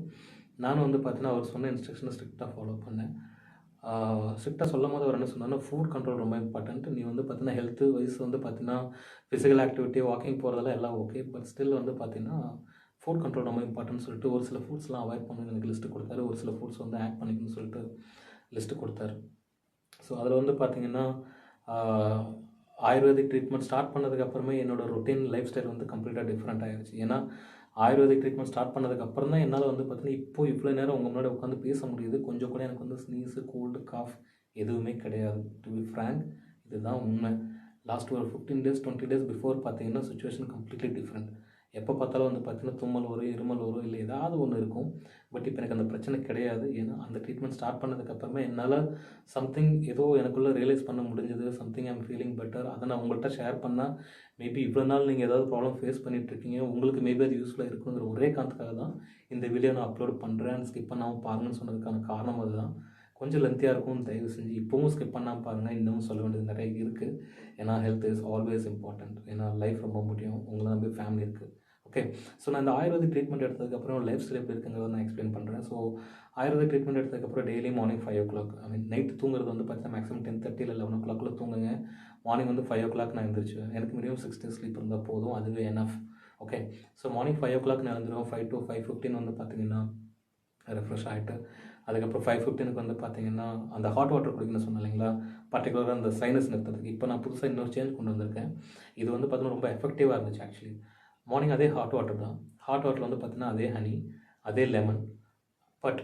Speaker 1: நானும் வந்து பார்த்தீங்கன்னா அவர் சொன்ன இன்ஸ்ட்ரக்ஷனை ஸ்ட்ரிக்டாக ஃபாலோ பண்ணேன். ஸ்ட்ரிக்டாக சொல்லும் போது அவர் என்ன சொன்னார்னா ஃபுட் கண்ட்ரோல் ரொம்ப இம்பார்ட்டன்ட். நீ வந்து பார்த்தீங்கன்னா ஹெல்த்து வைஸ் வந்து பார்த்தீங்கன்னா ஃபிசிக்கல் ஆக்டிவிட்டி, வாக்கிங் போகிறதெல்லாம் எல்லாம் ஓகே. பட் ஸ்டில் வந்து பார்த்தீங்கன்னா ஃபுட் கண்ட்ரோல் ரொம்ப இம்பார்ட்டன்ட்னு சொல்லிட்டு ஒரு சில ஃபுட்ஸ்லாம் அவாய்ட் பண்ணணும்னு எனக்கு லிஸ்ட்டு கொடுத்தாரு. ஒரு சில ஃபுட்ஸ் வந்து ஆட் பண்ணிக்கணும்னு சொல்லிட்டு லிஸ்ட்டு கொடுத்தாரு. ஸோ அதில் வந்து பார்த்திங்கன்னா ஆயுர்வேதிக் ட்ரீட்மெண்ட் ஸ்டார்ட் பண்ணதுக்கப்புறமே என்னோடய ரொட்டீன் லைஃப் ஸ்டைல் வந்து கம்ப்ளீட்டாக டிஃப்ரெண்ட் ஆகிடுச்சு. ஏன்னா ஆயுர்வேதிக் ட்ரீட்மெண்ட் ஸ்டார்ட் பண்ணதுக்கப்புறம் தான் என்னால் வந்து பார்த்திங்கன்னா இப்போ இவ்வளோ நேரம் உங்கள் முன்னாடி உட்காந்து பேச முடியுது. கொஞ்சம் கூட எனக்கு வந்து ஸ்னீஸு, கோல்டு, காஃப் எதுவுமே கிடையாது. டு பி ஃப்ராங்க், இதுதான் உண்மை. லாஸ்ட் ஒரு 15 days 20 days பிஃபோர் பார்த்தீங்கன்னா சிச்சுவேஷன் கம்ப்ளீட்லி டிஃப்ரெண்ட். எப்போ பார்த்தாலும் வந்து பார்த்திங்கன்னா தும்மல் வரும், இருமல் வரும், இல்லை ஏதாவது ஒன்று இருக்கும். பட் இப்போ எனக்கு அந்த பிரச்சனை கிடையாது. ஏன்னா அந்த ட்ரீட்மெண்ட் ஸ்டார்ட் பண்ணதுக்கப்புறமே என்னால் சம்திங் ஏதோ எனக்குள்ளே ரியலைஸ் பண்ண முடிஞ்சது. Something I'm feeling better. அதை நான் உங்கள்கிட்ட ஷேர் பண்ணால் மேபி இவ்வளோ நாள் நீங்கள் ஏதாவது ப்ராப்ளம் ஃபேஸ் பண்ணிகிட்ருக்கீங்க, உங்களுக்கு மேபி அது யூஸ்ஃபுல்லாக இருக்குங்கிற ஒரே காரணத்துக்காக தான் இந்த வீடியோ நான் அப்லோட் பண்ணுறேன். ஸ்கிப் பண்ணாமல் பாருங்கன்னு சொன்னதுக்கான காரணம் அதுதான். கொஞ்சம் லென்த்தியாக இருக்கும், தயவு செஞ்சு இப்போவும் ஸ்கிப் பண்ணாமல் பாருங்கள். இன்னமும் சொல்ல வேண்டியது நிறைய இருக்குது. ஏன்னா ஹெல்த் இஸ் ஆல்வேஸ் இம்பார்ட்டண்ட். ஏன்னா லைஃப் ரொம்ப முக்கியம். உங்களை நம்பி ஃபேமிலி இருக்குது. ஓகே, ஸோ நான் இந்த ஆயுர்வேதிக் ட்ரீட்மெண்ட் எடுத்ததுக்கப்புறம் லைஃப் ஸ்டைல் எப்படி இருக்குங்கிறத நான் எக்ஸ்பிளைன் பண்ணுறேன். ஸோ ஆயுர்வேதிக் ட்ரீட்மெண்ட் எடுத்ததுக்கப்புறம் டெய்லி மார்னிங் 5 o'clock, ஐ மீன் நைட்டு தூங்குறது வந்து பார்த்தீங்கன்னா மேக்ஸிமம் 10:30 இல்லை 11 o'clock தூங்குங்க. மார்னிங் வந்து 5 o'clock நான் எழுந்திரிச்சுவேன். எனக்கு மினிமம் 6 days ஸ்லீப் இருந்தால் போதும், அதுவே enough. Okay, so morning 5 o'clock நான் எழுந்துருவேன். 5 to 5:15 வந்து பார்த்தீங்கன்னா ரெஃப்ரெஷ் ஆகிட்டு அதுக்கப்புறம் 5:15 வந்து பார்த்தீங்கன்னா அந்த ஹாட் வாட்டர் குடிக்கணும்னு சொன்னேன் இல்லைங்களா, பர்டிகுலராக அந்த சைனஸ் நிறுத்துறதுக்கு. இப்போ நான் புதுசாக இன்னொரு சேஞ்ச் கொண்டு வந்திருக்கேன். இது வந்து பார்த்தீங்கன்னா ரொம்ப எஃபெக்டிவாக இருந்துச்சு ஆக்சுவலி. மார்னிங் அதே ஹாட் வாட்டர் தான். ஹாட் வாட்டரில் வந்து பார்த்தீங்கன்னா அதே ஹனி, அதே லெமன், பட்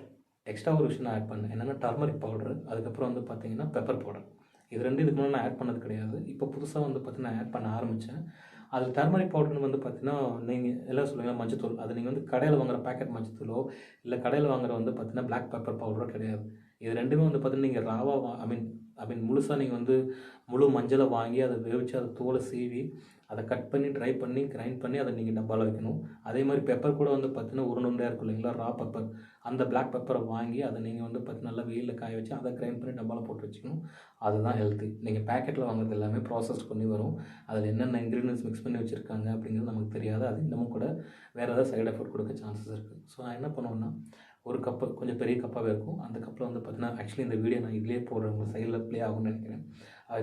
Speaker 1: எக்ஸ்ட்ரா ஒரு விஷயம் நான் ஆட் பண்ணேன். என்னென்னா டர்மரிக் பவுடரு, அதுக்கப்புறம் வந்து பார்த்தீங்கன்னா பெப்பர் பவுடர். இது ரெண்டு இதுக்கு முன்னாடி நான் ஆட் பண்ணது கிடையாது. இப்போ புதுசாக வந்து பார்த்தீங்கன்னா ஆட் பண்ண ஆரம்பித்தேன். அது டர்மரிக் பவுடர்னு வந்து பார்த்தீங்கன்னா நீங்கள் எல்லாம் சொல்லுவீங்க மஞ்சத்தூள். அது நீங்கள் வந்து கடையில் வாங்குகிற பேக்கெட் மஞ்சத்தூளோ இல்லை கடையில் வாங்குகிற வந்து பார்த்தீங்கன்னா பிளாக் பெப்பர் பவுடரோ கிடையாது. இது ரெண்டுமே வந்து பார்த்தீங்கன்னா நீங்கள் ராவாக ஐ மீன் முழுசாக நீங்கள் வந்து முழு மஞ்சளை வாங்கி அதை வேவிச்சு அதை தோலை சீவி அதை கட் பண்ணி ட்ரை பண்ணி கிரைண்ட் பண்ணி அதை நீங்கள் டப்பாவில் வைக்கணும். அதே மாதிரி பெப்பர் கூட வந்து பார்த்தீங்கன்னா உருண்டையாக இருக்கும் இல்லைங்களா, ரா பெப்பர். அந்த பிளாக் பெப்பரை வாங்கி அதை நீங்கள் வந்து பார்த்தீங்கன்னா நல்லா வெயிலில் காய வச்சு அதை கிரைண்ட் பண்ணி டப்பாவில் போட்டு வச்சுக்கணும். அதுதான் ஹெல்த்தி. நீங்கள் பேக்கெட்டில் வாங்குறது எல்லாமே ப்ராசஸ் பண்ணி வரும். அதில் என்னென்ன இன்க்ரீடியன்ஸ் மிக்ஸ் பண்ணி வச்சுருக்காங்க அப்படிங்கிறது நமக்கு தெரியாது. அது இன்னமும் கூட வேறு ஏதாவது சைடு எஃபெக்ட் கொடுக்க சான்சஸ் இருக்குது. ஸோ நான் என்ன பண்ணுவேன்னா, ஒரு கப்பு கொஞ்சம் பெரிய கப்பாகவே இருக்கும். அந்த கப்பில் வந்து பார்த்தீங்கன்னா ஆக்சுவலி இந்த வீடியோ நான் இதிலே போடுறேன், உங்கள் சைடில் ப்ளே ஆகும்னு நினைக்கிறேன்.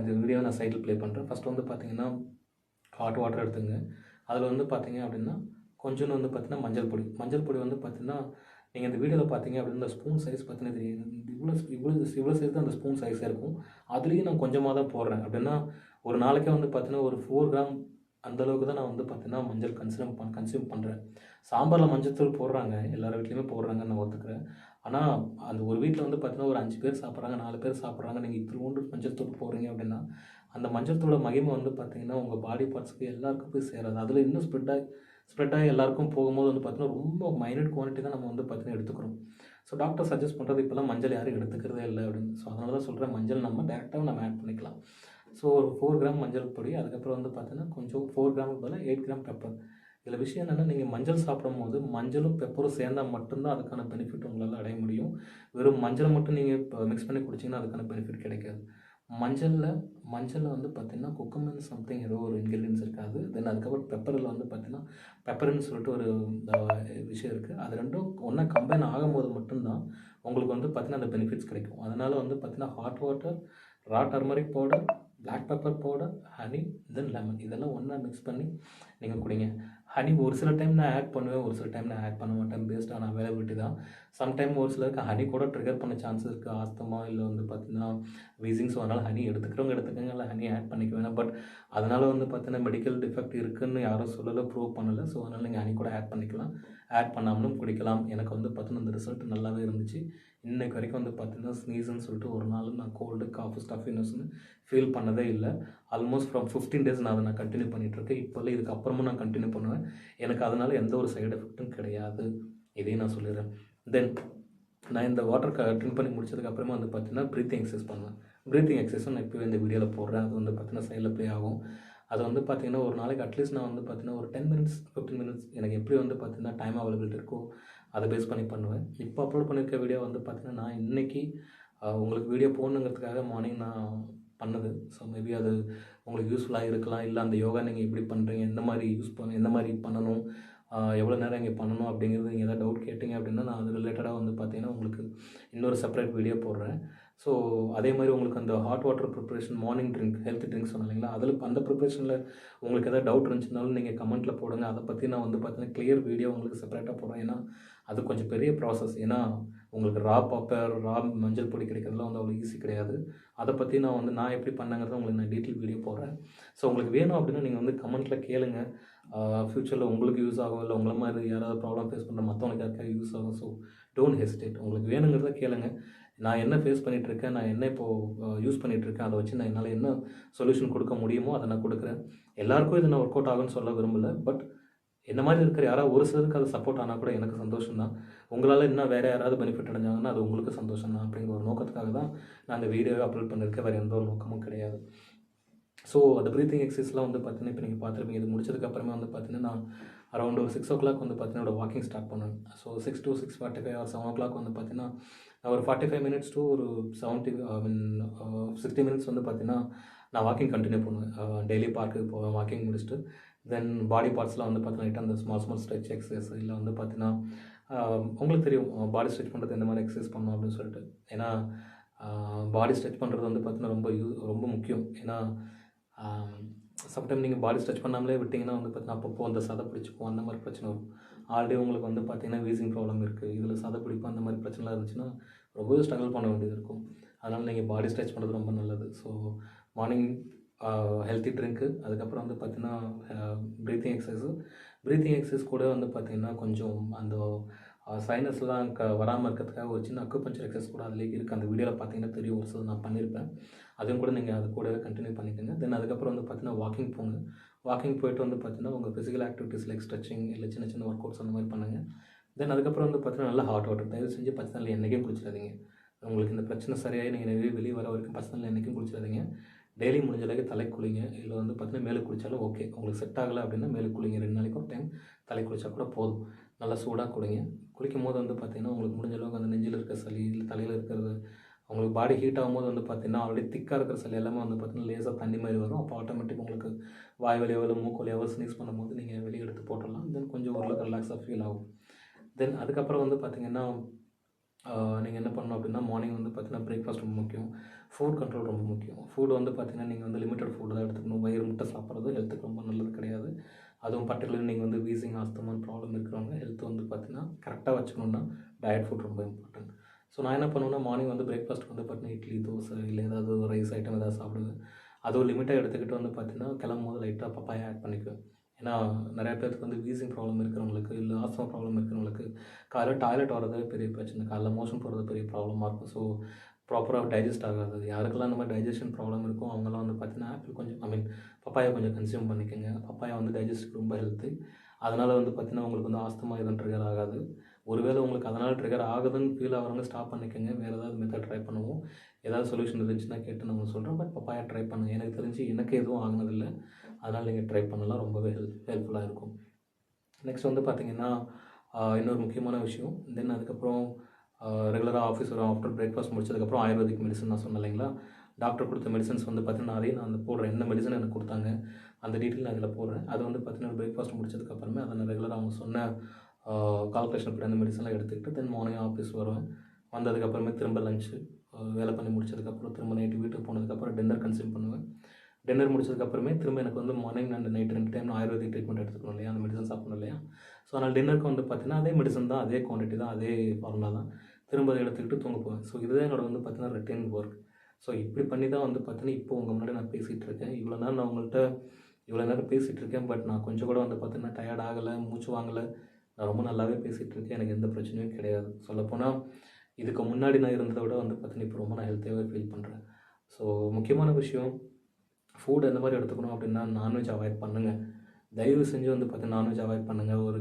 Speaker 1: இந்த வீடியோவை நான் சைடில் ப்ளே பண்ணுறேன். ஃபஸ்ட்டு வந்து பார்த்தீங்கன்னா ஹாட் வாட்டர் எடுத்துங்க. அதில் வந்து பார்த்தீங்க அப்படின்னா கொஞ்சோண்டு வந்து பார்த்தீங்கன்னா மஞ்சள் பொடி வந்து பார்த்தீங்கன்னா நீங்கள் இந்த வீடியோவில் பார்த்தீங்க அப்படின்னா இந்த ஸ்பூன் சைஸ் பார்த்தீங்கன்னா தெரியும். இவ்வளோ சைஸ் தான் அந்த ஸ்பூன் சைஸாக இருக்கும். அதுலேயும் நான் கொஞ்சமாக தான் போடுறேன். அப்படின்னா ஒரு நாளைக்கே வந்து பார்த்தீங்கன்னா ஒரு 4 கிராம் அந்தளவுக்கு தான் நான் வந்து பார்த்தீங்கன்னா மஞ்சள் கன்சியூம் பண்ணுறேன். சாம்பாரில் மஞ்சத்தூள் போடுறாங்க, எல்லார் வீட்லேயுமே போடுறாங்கன்னு நான் ஒத்துக்கிறேன். ஆனால் அந்த ஒரு வீட்டில் வந்து பார்த்தீங்கன்னா ஒரு 5 பேர் சாப்பிட்றாங்க, 4 பேர் சாப்பிட்றாங்க. நீங்கள் இத்தினோண்டு மஞ்சள் தூள் போடுறீங்க அப்படின்னா அந்த மஞ்சள் தூளோட மகிமை வந்து பார்த்தீங்கன்னா உங்கள் பாடி பார்ட்ஸுக்கு எல்லாருக்கும் போய் சேராது. அதில் இன்னும் ஸ்ப்ரெட் ஆகி எல்லாருக்கும் போகும்போது வந்து பார்த்தீங்கன்னா ரொம்ப மைனட் குவான்டிட்டி தான் நம்ம வந்து பார்த்தீங்கன்னா எடுத்துக்கிறோம். ஸோ டாக்டர் சஜஸ்ட் பண்ணுறது இப்போலாம் மஞ்சள் யாரும் எடுத்துக்கிறதே இல்லை அப்படின்னு. ஸோ அதனால தான் சொல்கிறேன், மஞ்சள் நம்ம டேரெக்டாக நம்ம ஆட் பண்ணிக்கலாம். ஸோ ஒரு 4 கிராம் மஞ்சள் பொடி, அதுக்கப்புறம் வந்து பார்த்தீங்கன்னா கொஞ்சம் 4 கிராமுக்கு பதிலாக 8 கிராம் பெப்பர். இதில் விஷயம் என்னென்னா, நீங்கள் மஞ்சள் சாப்பிடும்போது மஞ்சளும் பெப்பரும் சேர்ந்தால் மட்டும்தான் அதுக்கான பெனிஃபிட் உங்களால் அடைய முடியும். வெறும் மஞ்சளை மட்டும் நீங்கள் இப்போ மிக்ஸ் பண்ணி குடிச்சிங்கன்னா அதுக்கான பெனிஃபிட் கிடைக்காது. மஞ்சளில் வந்து பார்த்தீங்கன்னா குக்குமின் சம்திங் ஏதோ ஒரு இன்க்ரீடியன்ஸ் இருக்காது. தென் அதுக்கப்புறம் பெப்பரில் வந்து பார்த்தீங்கன்னா பெப்பர்னு சொல்லிட்டு ஒரு விஷயம் இருக்குது. அது ரெண்டும் ஒன்றா கம்பைன் ஆகும்போது மட்டும்தான் உங்களுக்கு வந்து பார்த்தீங்கன்னா அந்த பெனிஃபிட்ஸ் கிடைக்கும். அதனால் வந்து பார்த்தீங்கன்னா hot water, raw turmeric powder, black pepper powder, honey, then lemon இதெல்லாம் ஒன்றா மிக்ஸ் பண்ணி நீங்கள் குடிங்க. ஹனி ஒரு சில டைம் நான் ஆட் பண்ணுவேன், ஒரு சில டைம் நான் ஆட் பண்ண மாட்டேன். பேஸ்ட் ஆன் அவைலபிலிட்டி தான். சம்டைம் ஒரு சிலருக்கு ஹனி கூட ட்ரிகர் பண்ண சான்சஸ் இருக்குது. ஆஸ்தமா இல்லை வந்து பார்த்தீங்கன்னா வீசிங். ஸோ அதனால் ஹனி எடுத்துக்கிறவங்க எடுத்துக்கங்க, இல்லை ஹனி ஆட் பண்ணிக்க வேணாம். பட் அதனால் வந்து பார்த்தீங்கன்னா மெடிக்கல் டிஃபெக்ட் இருக்குதுன்னு யாரும் சொல்லலை, ப்ரூவ் பண்ணலை. ஸோ அதனால் நீங்கள் ஹனி கூட ஆட் பண்ணிக்கலாம், ஆட் பண்ணாமலும் குடிக்கலாம். எனக்கு வந்து பார்த்தீங்கன்னா இந்த ரிசல்ட் நல்லாவே இருந்துச்சு. இன்றைக்கு வரைக்கும் வந்து பார்த்தீங்கன்னா ஸ்னீஸ்ன்னு சொல்லிட்டு ஒரு நாள் நான் கோல்டு, காஃபு, ஸ்டஃபினஸ்ன்னு ஃபீல் பண்ணதே இல்லை. ஆல்மோஸ்ட் ஃப்ரம் 15 days நான் அதை கண்டினியூ பண்ணிகிட்ருக்கேன். இப்போல்லாம் இதுக்கப்புறமும் நான் கண்டினியூ பண்ணுவேன். எனக்கு அதனால் எந்த ஒரு சைடு எஃபெக்ட்டும் கிடையாது. இதையும் நான் சொல்லிடுறேன். தென் நான் இந்த வாட்டர் ட்ரிங்க் பண்ணி முடிச்சதுக்கப்புறமா வந்து பார்த்தீங்கன்னா ப்ரீத்திங் எக்ஸசைஸ் பண்ணுவேன். ப்ரீத்திங் எக்ஸசைஸும் நான் இப்போவே இந்த வீடியோவில் போடுறேன். அது வந்து பார்த்தீங்கன்னா சைடில் ப்ளே ஆகும். அது வந்து பார்த்தீங்கன்னா ஒரு நாளைக்கு அட்லீஸ்ட் நான் வந்து பார்த்தீங்கன்னா ஒரு 10 minutes 15 minutes எனக்கு எப்படி வந்து பார்த்தீங்கன்னா டைம் அவைலபிலிட்டி இருக்கோ அதை பேஸ் பண்ணி பண்ணுவேன். இப்போ அப்லோட் பண்ணியிருக்க வீடியோ வந்து பார்த்தீங்கன்னா நான் இன்றைக்கி உங்களுக்கு வீடியோ போடணுங்கிறதுக்காக மார்னிங் நான் பண்ணது. ஸோ மேபி அது உங்களுக்கு யூஸ்ஃபுல்லாக இருக்கலாம். இல்லை அந்த யோகா நீங்கள் எப்படி பண்ணுறீங்க, எந்த மாதிரி பண்ணணும், எவ்வளோ நேரம் இங்கே பண்ணணும் அப்படிங்கிறது நீங்கள் எதாவது டவுட் கேட்டிங்க அப்படின்னா நான் அது ரிலேட்டடாக வந்து பார்த்தீங்கன்னா உங்களுக்கு இன்னொரு செப்பரேட் வீடியோ போடுறேன். ஸோ அதே மாதிரி உங்களுக்கு அந்த hot water preparation morning drink health drinks சொன்னேன் இல்லைங்களா, அதில் அந்த ப்ரிப்பரேஷனில் உங்களுக்கு எதாவது டவுட் இருந்துச்சுனாலும் நீங்கள் கமெண்ட்டில் போடுங்க. அதை பற்றி நான் வந்து பார்த்தீங்கன்னா கிளியர் வீடியோ உங்களுக்கு செப்பரேட்டாக போடுறேன். ஏன்னா அது கொஞ்சம் பெரிய ப்ராசஸ். ஏன்னா உங்களுக்கு ரா மஞ்சள் பொடி கிடைக்கிறதுலாம் வந்து அவ்வளோ ஈஸி கிடையாது. அதை பற்றி நான் எப்படி பண்ணேங்கிறத உங்களுக்கு நான் டீட்டெயில் வீடியோ போடுறேன். ஸோ உங்களுக்கு வேணும் அப்படின்னா நீங்கள் வந்து கமெண்ட்டில் கேளுங்க. ஃப்யூச்சரில் உங்களுக்கு யூஸ் ஆகும், இல்லை உங்களை மாதிரி யாராவது ப்ராப்ளம் ஃபேஸ் பண்ணுற மற்றவங்களுக்கு யாருக்காவது யூஸ் ஆகும். So don't hesitate. உங்களுக்கு வேணுங்கிறத கேளுங்க. நான் என்ன ஃபேஸ் பண்ணிகிட்ருக்கேன், நான் என்ன இப்போது யூஸ் பண்ணிகிட்ருக்கேன், அதை வச்சு நான் என்னால் என்ன சொல்யூஷன் கொடுக்க முடியுமோ அதை நான் கொடுக்குறேன். எல்லாருக்கும் இது நான் ஒர்க் அவுட் ஆகும்னு சொல்ல விரும்பலை. பட் என்ன மாதிரி இருக்கிற யாராவது ஒரு சிலருக்கு அது சப்போர்ட் ஆனால் கூட எனக்கு சந்தோஷம் தான். உங்களால் இன்னும் வேறு யாராவது பெனிஃபிட் அடைஞ்சாங்கன்னா அது உங்களுக்கு சந்தோஷம் தான். அப்படிங்கிற ஒரு நோக்கத்துக்காக தான் நான் அந்த வீடியோவை அப்லோட் பண்ணியிருக்கேன். வேறு எந்த ஒரு நோக்கமும் கிடையாது. ஸோ அந்த ப்ரீத்திங் எக்ஸசைஸ்லாம் வந்து பார்த்தீங்கன்னா இப்போ நீங்கள் பார்த்துருப்பீங்க. இது முடிச்சதுக்கப்புறமே வந்து பார்த்தீங்கன்னா நான் அரௌண்ட் ஒரு 6 o'clock வந்து பார்த்தீங்கன்னா வாக்கிங் ஸ்டார்ட் பண்ணுவேன். ஸோ 6 to 6:45 or 7 o'clock வந்து பார்த்தீங்கன்னா நான் ஒரு 45 minutes to ஒரு 60 minutes வந்து பார்த்தீங்கன்னா நான் வாக்கிங் கண்டினியூ பண்ணுவேன். டெய்லி பார்க்குக்கு போவேன். வாக்கிங் முடிச்சுட்டு தென் பாடி பார்ட்ஸ்லாம் வந்து பார்த்தீங்கன்னா அந்த ஸ்மால் ஸ்ட்ரெச் எக்ஸசைஸ் இல்லை வந்து பார்த்தீங்கன்னா உங்களுக்கு தெரியும் பாடி ஸ்ட்ரெச் பண்ணுறது எந்த மாதிரி எக்ஸசைஸ் பண்ணணும் அப்படின்னு சொல்லிட்டு. ஏன்னா பாடி ஸ்ட்ரெச் பண்ணுறது வந்து பார்த்தீங்கன்னா ரொம்ப முக்கியம். ஏன்னா சம்டைம் நீங்கள் பாடி ஸ்ட்ரெச் பண்ணாமலே விட்டிங்கன்னா வந்து பார்த்தீங்கன்னா அப்பப்போ அந்த சதை பிடிச்சிக்கும், அந்த மாதிரி பிரச்சனை வரும். ஆல்ரெடி உங்களுக்கு வந்து பார்த்தீங்கன்னா வீசிங் ப்ராப்ளம் இருக்குது, இதில் சதை பிடிக்கும், அந்த மாதிரி பிரச்சனைலாம் இருந்துச்சுன்னா ரொம்பவே ஸ்ட்ரகிள் பண்ண வேண்டியது இருக்கும். அதனால் நீங்கள் பாடி ஸ்ட்ரெச் பண்ணுறது ரொம்ப நல்லது. ஸோ மார்னிங் ஹெல்த்தி ட்ரிங்க்கு, அதுக்கப்புறம் வந்து பார்த்தீங்கன்னா ப்ரீத்திங் எக்ஸசைஸ் கூட வந்து பார்த்தீங்கன்னா கொஞ்சம் அந்த சைனஸ்லாம் வராமல் இருக்கிறதுக்காக ஒரு சின்ன அக்குபஞ்சர் எக்ஸசைஸ் கூட அதிலே இருக்குது. அந்த வீடியோவில் பார்த்தீங்கன்னா தெரியும், ஒரு சில நான் பண்ணியிருப்பேன். அதுவும் கூட நீங்கள் அது கூடவே கண்டினியூ பண்ணிக்கோங்க. தென் அதுக்கப்புறம் வந்து பார்த்தீங்கன்னா வாக்கிங் போங்க. வாக்கிங் போய்ட்டு வந்து பார்த்தீங்கன்னா உங்கள் ஃபிசிக்கல் ஆக்டிவிட்டீஸ் லைக் ஸ்ட்ரெச்சிங் இல்லை சின்ன சின்ன ஒர்க் அவுட்ஸ் அந்த மாதிரி பண்ணுங்கள். தென் அதுக்கப்புறம் வந்து பார்த்தீங்கன்னா நல்லா ஹாட் வாட்டர், தயவு செஞ்சு பச்சை தண்ணியில் என்றைக்கும் குளிச்சிடாதீங்க. உங்களுக்கு இந்த பிரச்சனை சரியாகி நீங்கள் வெளியே வர வரைக்கும் பச்சை தண்ணியில் என்றைக்கும் குளிச்சிடாதீங்க. டெய்லி முடிஞ்ச அளவுக்கு தலை குளிங்க. இல்லை வந்து பார்த்தீங்கன்னா மேலே குளித்தாலும் ஓகே. உங்களுக்கு செட் ஆகலை அப்படின்னா மேலே குளிங்க. 2 நாளைக்கு ஒரு டைம் தலை குளித்தா கூட போதும். நல்லா சூடாக குளிங்க. குளிக்கும் போது வந்து பார்த்தீங்கன்னா உங்களுக்கு முடிஞ்ச அளவுக்கு அந்த நெஞ்சில் இருக்க சளி இல்லை தலையில் இருக்கிறது உங்களுக்கு பாடி ஹீட் ஆகும்போது வந்து பார்த்தீங்கன்னா ஆல்ரெடி திக்காக இருக்கிற சளி எல்லாமே வந்து பார்த்தீங்கன்னா லேசாக தண்ணி மாதிரி வரும். அப்போ ஆட்டோமேட்டிக் உங்களுக்கு வாய் வலியோ இல்லை மூக்கு வலியோ ஸ்னீஸ் பண்ணும்போது நீங்கள் வெளியே எடுத்து போட்டுடலாம். தென் கொஞ்சம் ஓரளவுக்கு ரிலாக்ஸாக ஃபீல் ஆகும். தென் அதுக்கப்புறம் வந்து பார்த்தீங்கன்னா நீங்கள் என்ன பண்ணணும் அப்படின்னா மார்னிங் வந்து பார்த்தீங்கன்னா பிரேக்ஃபாஸ்ட் ரொம்ப முக்கியம். ஃபுட் கண்ட்ரோல் ரொம்ப முக்கியம். ஃபுட் வந்து பார்த்தீங்கன்னா நீங்கள் வந்து லிமிட்டட் ஃபுட் தான் எடுத்துக்கணும். வயிறு முட்டை சாப்பிட்றது ஹெல்த்துக்கு ரொம்ப நல்லது கிடையாது. அதுவும் பர்டிகுலர் நீங்கள் வந்து வீசிங் ஆஸ்துமான் ப்ராப்ளம் இருக்கிறவங்க ஹெல்த் வந்து பார்த்தீங்கன்னா கரெக்டாக வச்சுக்கணுன்னா டயட் ஃபுட் ரொம்ப இம்பார்ட்டன்ட். ஸோ நான் என்ன பண்ணுவேன்னா மார்னிங் வந்து பிரேக்ஃபாஸ்ட் வந்து பார்த்தீங்கன்னா இட்லி, தோசை இல்லை ஏதாவது ரைஸ் ஐட்டம் ஏதாவது சாப்பிடுவேன். அதுவும் லிமிட்டாக எடுத்துக்கிட்டு வந்து பார்த்தீங்கன்னா கிளம்பும்போது லைட்டாக பப்பாயா ஆட் பண்ணிக்குவேன். ஏன்னா நிறைய பேருக்கு வந்து வீசிங் ப்ராப்ளம் இருக்கிறவங்களுக்கு இல்லை ஆஸ்துமா ப்ராப்ளம் இருக்கிறவங்களுக்கு காலையில் டாய்லெட் வரது பெரிய பிரச்சனை, காலைல மோஷன் போகிறது பெரிய ப்ராப்ளமாக இருக்கும். ஸோ ப்ராப்பராக டைஜஸ்ட் ஆகாது. யாருக்கெல்லாம் இந்த மாதிரி டைஜஷன் ப்ராப்ளம் இருக்கும் அவங்களாம் வந்து பார்த்தீங்கன்னா ஆப்பிள் கொஞ்சம் பப்பாயா கொஞ்சம் கன்சியூம் பண்ணிக்கோங்க. பப்பாயா வந்து டைஜஸ்ட்டுக்கு ரொம்ப ஹெல்த்து. அதனால் வந்து பார்த்தீங்கன்னா உங்களுக்கு வந்து ஆஸ்துமா எதுவும் ட்ரிகர் ஆகாது. ஒருவேளை உங்களுக்கு அதனால் ட்ரிகர் ஆகுதுன்னு ஃபீல் ஆகிறவங்க ஸ்டாப் பண்ணிக்கோங்க. வேறு ஏதாவது மெத்தட் ட்ரை பண்ணுவோம். ஏதாவது சொல்யூஷன் இருந்துச்சுன்னா கேட்டு நான் உங்களுக்கு சொல்கிறேன். பட் பப்பாயா ட்ரை பண்ணுங்கள். எனக்கு தெரிஞ்சு எனக்கு எதுவும் ஆகினதில்லை. அதனால் நீங்கள் ட்ரை பண்ணலாம். ரொம்பவே ஹெல்ப்ஃபுல்லாக இருக்கும். நெக்ஸ்ட் வந்து பார்த்திங்கன்னா இன்னொரு முக்கியமான விஷயம். தென் அதுக்கப்புறம் ரெகுலராக ஆஃபீஸ் வரும். ஆஃப்டர் பிரேக்ஃபாஸ்ட் முடிச்சதுக்கப்புறம் ஆயுர்வேதிக் மெடிசன் நான் சொன்னேன் இல்லைங்களா, டாக்டர் கொடுத்த மெடிசன்ஸ் வந்து பார்த்தீங்கன்னா அதையும் நான் போடுறேன். என்ன மெடிசன் எனக்கு கொடுத்தாங்க அந்த டீட்டெயில் நான் இதில் போடுறேன். அது வந்து பார்த்தீங்கன்னா பிரேக்ஃபாஸ்ட் முடிச்சதுக்கப்புறமே அதை நான் ரெகுலராக அவங்க சொன்ன கால்குலேஷன் படி அந்த மெடிசன்லாம் எடுத்துக்கிட்டு தென் மார்னிங் ஆஃபீஸ் வருவேன். வந்ததுக்கப்புறமே திரும்ப லஞ்சு வேலை பண்ணி முடிச்சதுக்கப்புறம் திரும்ப நைட்டு வீட்டுக்கு போனதுக்கப்புறம் டின்னர் கன்சியூம் பண்ணுவேன். டின்னர் முடிச்சதுக்கப்புறமே திரும்ப எனக்கு வந்து மார்னிங் அண்ட் நைட் 2 டைம் நான் ஆயுர்வேதிக் ட்ரீட்மெண்ட் எடுத்துக்கணும் இல்லையா, அந்த மெடிசன் சாப்பிடணும் இல்லையா. ஸோ அதனால் டின்னருக்கு வந்து பார்த்தீங்கன்னா அதே மெடிசன் தான், அதே குவான்டிட்டி தான், அதே ஃபார்முலா தான். திரும்ப அதை எடுத்துக்கிட்டு தூங்க போவேன். ஸோ இதுதான் என்னோட வந்து பார்த்தீங்கன்னா ரொட்டீன் ஒர்க். ஸோ இப்படி பண்ணி தான் வந்து பார்த்தீங்கன்னா இப்போ உங்கள் முன்னாடி நான் பேசிகிட்டு இருக்கேன். இவ்வளோ நேரம் பேசிகிட்டு இருக்கேன். பட் நான் கொஞ்சம் கூட வந்து பார்த்தீங்கன்னா டயர்ட் ஆகலை, மூச்சு வாங்கலை. நான் ரொம்ப நல்லாவே பேசிகிட்டு இருக்கேன். எனக்கு எந்த பிரச்சனையும் கிடையாது. சொல்லப்போனால் இதுக்கு முன்னாடி நான் இருந்ததை விட வந்து பார்த்தீங்கன்னா இப்போ ரொம்ப நான் ஹெல்த்தியாகவே ஃபீல் பண்ணுறேன். ஸோ முக்கியமான விஷயம் ஃபுட் எந்த மாதிரி எடுத்துக்கணும் அப்படின்னா நான்வெஜ் அவாய்ட் பண்ணுங்கள். தயவு செஞ்சு வந்து பார்த்தீங்கன்னா நான்வெஜ் அவாய்ட் பண்ணுங்கள். ஒரு